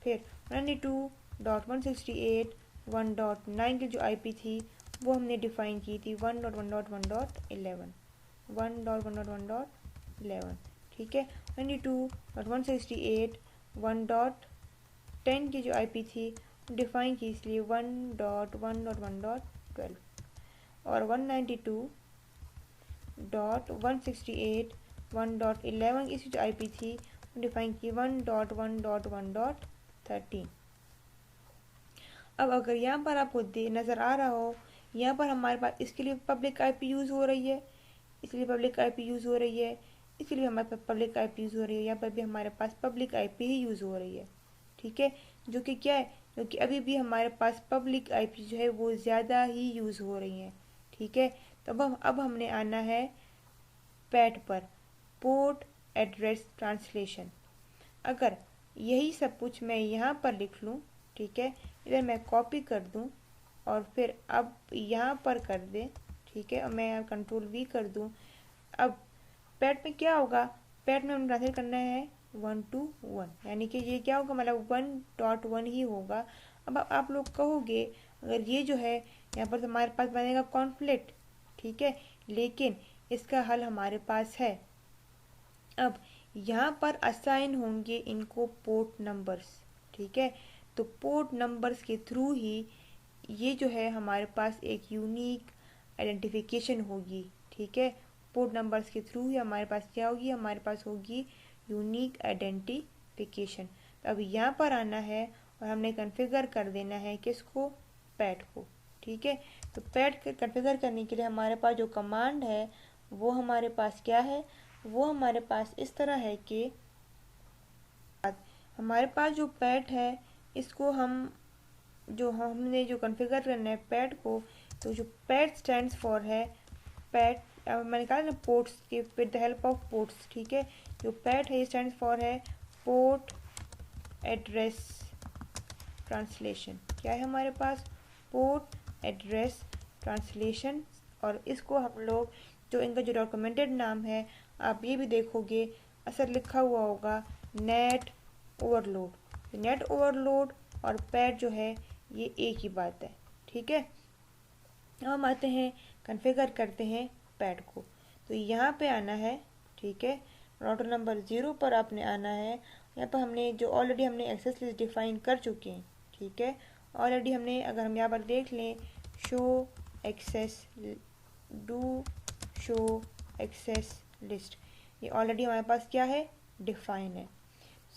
फिर 192.168.1.9 की जो आईपी थी वो हमने डिफाइन की थी 1.1.1.11, 1.1.1.11, ठीक है। 92.168.1.10 की जो आईपी थी डिफाइन की इसलिए 1.1.1.12, और 192.168.1.11 की जो आईपी थी डिफाइन की 1.1.1.13। अब अगर यहाँ पर आपको नज़र आ रहा हो, यहाँ पर हमारे पास इसके लिए पब्लिक आईपी यूज़ हो रही है, इसलिए पब्लिक आईपी यूज़ हो रही है, इसके लिए हमारे पास पब्लिक आईपी यूज़ हो रही है, यहाँ पर भी हमारे पास पब्लिक आईपी ही यूज़ हो रही है, ठीक है। जो कि क्या है, क्योंकि अभी भी हमारे पास पब्लिक आईपी जो है वो ज़्यादा ही यूज़ हो रही हैं, ठीक है। तो अब हमने आना है पैड पर, पोर्ट एड्रेस ट्रांसलेशन। अगर यही सब कुछ मैं यहाँ पर लिख लूँ, ठीक है, इधर मैं कॉपी कर दूँ और फिर अब यहाँ पर कर दें, ठीक है, और मैं कंट्रोल वी कर दूँ। अब पैड में क्या होगा, पैड में हम ट्रांसलेट करना है 1 to 1, यानी कि ये क्या होगा, मतलब 1.1 ही होगा। अब आप लोग कहोगे अगर ये जो है यहाँ पर तो हमारे पास बनेगा कॉन्फ्लिक्ट, ठीक है, लेकिन इसका हल हमारे पास है। अब यहाँ पर असाइन होंगे इनको पोर्ट नंबर्स, ठीक है, तो पोर्ट नंबर्स के थ्रू ही ये जो है हमारे पास एक यूनिक आइडेंटिफिकेशन होगी, ठीक है। पोर्ट नंबर्स के थ्रू ही हमारे पास क्या होगी, हमारे पास होगी यूनिक आइडेंटिफिकेशन। तो अब यहाँ पर आना है और हमने कॉन्फ़िगर कर देना है किसको, पैड को, ठीक है। तो पैड कॉन्फ़िगर करने के लिए हमारे पास जो कमांड है वो हमारे पास क्या है, वो हमारे पास इस तरह है कि हमारे पास जो पैड है इसको हमने जो कॉन्फ़िगर करना है पैड को, तो जो पैड स्टैंड्स फॉर है पैड, मैंने कहा ना पोर्ट्स के with the help of ports, ठीक है। जो पैड है ये स्टैंड्स फॉर है पोर्ट एड्रेस ट्रांसलेशन। क्या है हमारे पास, पोर्ट एड्रेस ट्रांसलेशन। और इसको हम लोग जो इनका जो डॉक्यूमेंटेड नाम है, आप ये भी देखोगे असर लिखा हुआ होगा नेट ओवरलोड। नेट ओवरलोड और पैड जो है ये एक ही बात है, ठीक है। हम आते हैं कॉन्फ़िगर करते हैं पैड को, तो यहाँ पे आना है, ठीक है, राउटर नंबर 0 पर आपने आना है। यहाँ पर हमने जो ऑलरेडी हमने एक्सेस लिस्ट डिफाइन कर चुके हैं, ठीक है, ऑलरेडी हमने, अगर हम यहाँ पर देख लें show access, do show access list, ये ऑलरेडी हमारे पास क्या है, डिफाइन है।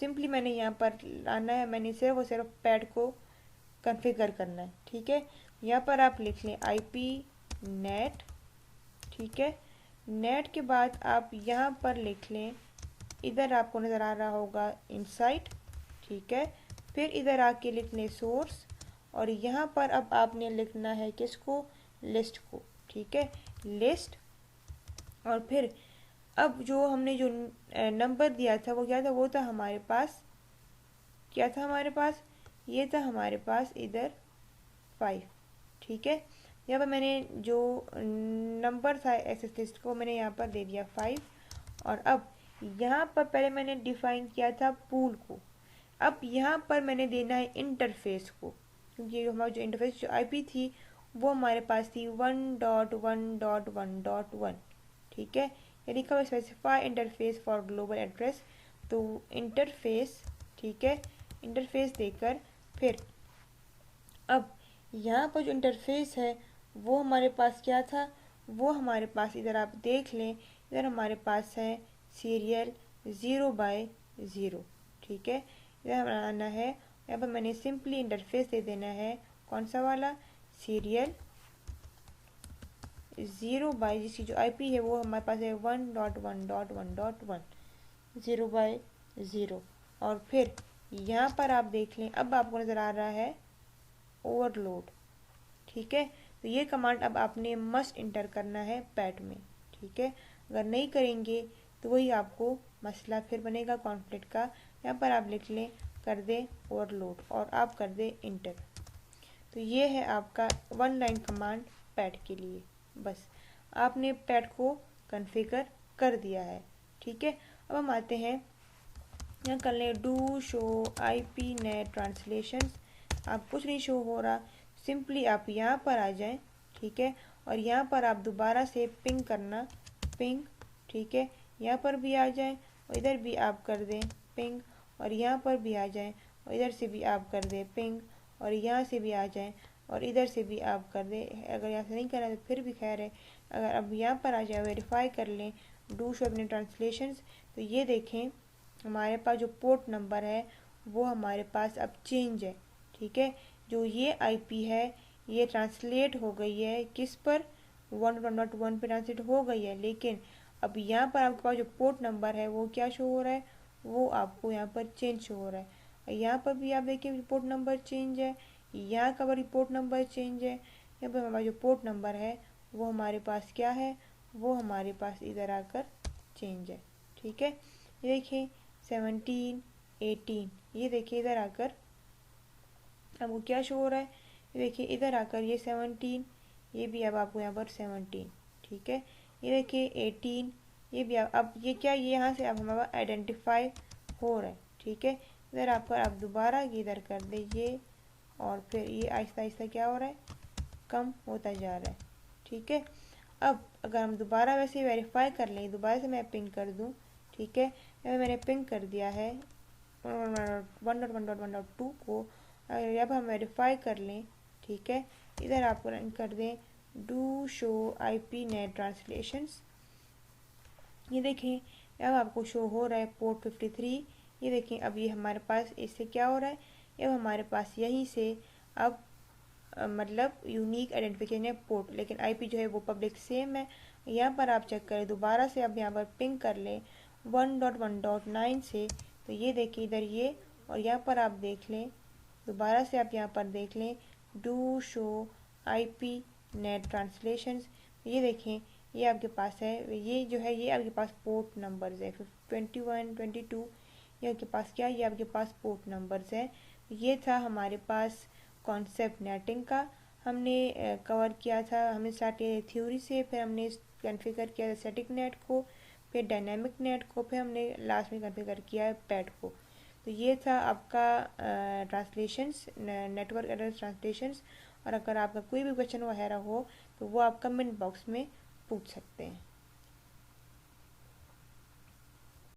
सिंपली मैंने यहाँ पर आना है, मैंने सिर्फ और सिर्फ पैड को कॉन्फ़िगर करना है, ठीक है। यहाँ पर आप लिख लें IP नेट, ठीक है। नेट के बाद आप यहाँ पर लिख लें, इधर आपको नज़र आ रहा होगा इनसाइट, ठीक है। फिर इधर आके लिख लें सोर्स, और यहाँ पर अब आपने लिखना है किसको, लिस्ट को, ठीक है, लिस्ट। और फिर अब जो हमने जो नंबर दिया था वो क्या था, वो था हमारे पास, क्या था हमारे पास, ये था हमारे पास इधर 5, ठीक है। यहाँ पर मैंने जो नंबर था एक्सेस लिस्ट को मैंने यहाँ पर दे दिया 5। और अब यहाँ पर पहले मैंने डिफाइन किया था पूल को, अब यहाँ पर मैंने देना है इंटरफेस को, क्योंकि हमारा जो इंटरफेस जो आईपी थी वो हमारे पास थी 1.1.1.1। ठीक है, ये लिखा हुआ specify interface for global address. तो इंटरफेस, ठीक है, इंटरफेस देकर फिर अब यहाँ पर जो इंटरफेस है वो हमारे पास क्या था, वो हमारे पास इधर आप देख लें, इधर हमारे पास है सीरियल 0/0। ठीक है, इधर हमारा आना है, यहाँ पर मैंने सिंपली इंटरफेस दे देना है कौन सा वाला, सीरियल 0 जिसकी जो आईपी है वो हमारे पास है 1.1.1.1 0/0। और फिर यहाँ पर आप देख लें, अब आपको नज़र आ रहा है ओवरलोड। ठीक है, तो ये कमांड अब आपने मस्ट इंटर करना है पैट में। ठीक है, अगर नहीं करेंगे तो वही आपको मसला फिर बनेगा कॉन्फ्लिक्ट का। यहाँ पर आप लिख लें कर दे ओवरलोड और आप कर दे इंटर। तो ये है आपका वन लाइन कमांड पैट के लिए। बस आपने पैट को कॉन्फ़िगर कर दिया है। ठीक है, अब हम आते हैं यहाँ कर लें do show IP net translation. आप कुछ नहीं शो हो रहा, सिंपली आप यहाँ पर आ जाएं। ठीक है, और यहाँ पर आप दोबारा से पिंग करना, पिंग। ठीक है, यहाँ पर भी आ जाएं और इधर भी आप कर दें पिंग, और यहाँ पर भी आ जाएं और इधर से भी आप कर दें पिंग, और यहाँ से भी आ जाएं और इधर से भी आप कर दें। अगर यहाँ से नहीं करना तो फिर भी खैर है। अगर अब यहाँ पर आ जाए वेरीफाई कर लें डू शो अपने ट्रांसलेशंस, तो ये देखें हमारे पास जो पोर्ट नंबर है वो हमारे पास अब चेंज है। ठीक है, जो ये आईपी है ये ट्रांसलेट हो गई है किस पर, 1.1 पे ट्रांसलेट हो गई है, लेकिन अब यहाँ पर आपके पास जो पोर्ट नंबर है वो क्या शो हो रहा है, वो आपको यहाँ पर चेंज शो हो रहा है। और यहाँ पर भी आप देखिए रिपोर्ट नंबर चेंज है, यहाँ का रिपोर्ट नंबर चेंज है। यहाँ पर हमारा जो पोर्ट नंबर है वो हमारे पास क्या है, वो हमारे पास इधर आकर चेंज है। ठीक है, ये देखिए 17 18, ये देखिए इधर आकर आपको क्या शो हो रहा है, ये देखिए इधर आकर ये 17, ये भी अब आपको यहाँ पर 17। ठीक है, ये देखिए 18, ये भी अब ये क्या, ये यहाँ से अब हमारा आइडेंटिफाई हो रहा है। ठीक है, इधर आपका आप दोबारा इधर कर दीजिए और फिर ये आहिस्ता आहिस्ता क्या हो रहा है, कम होता जा रहा है। ठीक है, अब अगर हम दोबारा वैसे वेरीफाई कर लें, दोबारा से मैं पिंग कर दूं। ठीक है, मैंने पिंग कर दिया है 1.1.1.2 को। अगर अब हम वेरीफाई कर लें, ठीक है, इधर आपको रन कर दें do show IP net translations. ये देखें अब आपको शो हो रहा है पोर्ट 53। ये देखें अब ये हमारे पास इससे क्या हो रहा है, अब हमारे पास यहीं से अब मतलब यूनिक आइडेंटिफिकेशन है पोर्ट, लेकिन IP जो है वो पब्लिक सेम है। यहाँ पर आप चेक करें दोबारा से, अब यहाँ पर पिंग कर लें 1.1.9 से, तो ये देखिए इधर ये, और यहाँ पर आप देख लें दोबारा से, आप यहाँ पर देख लें do show IP net translations. ये देखें ये आपके पास है, ये जो है ये आपके पास पोर्ट नंबर्स है 21 22, ये आपके पास क्या, ये आपके पास पोर्ट नंबर्स है। ये था हमारे पास कॉन्सेप्ट नेटिंग का, हमने कवर किया था। हमने स्टार्ट किया थ्योरी से, फिर हमने कॉन्फ़िगर किया था स्टैटिक नेट को, फिर डायनामिक नेट को, फिर हमने लास्ट में कॉन्फ़िगर किया है पैड को। तो ये था आपका ट्रांसलेशंस, नेटवर्क एड्रेस ट्रांसलेशंस। और अगर आपका कोई भी क्वेश्चन वगैरह हो तो वो आप कमेंट बॉक्स में पूछ सकते हैं।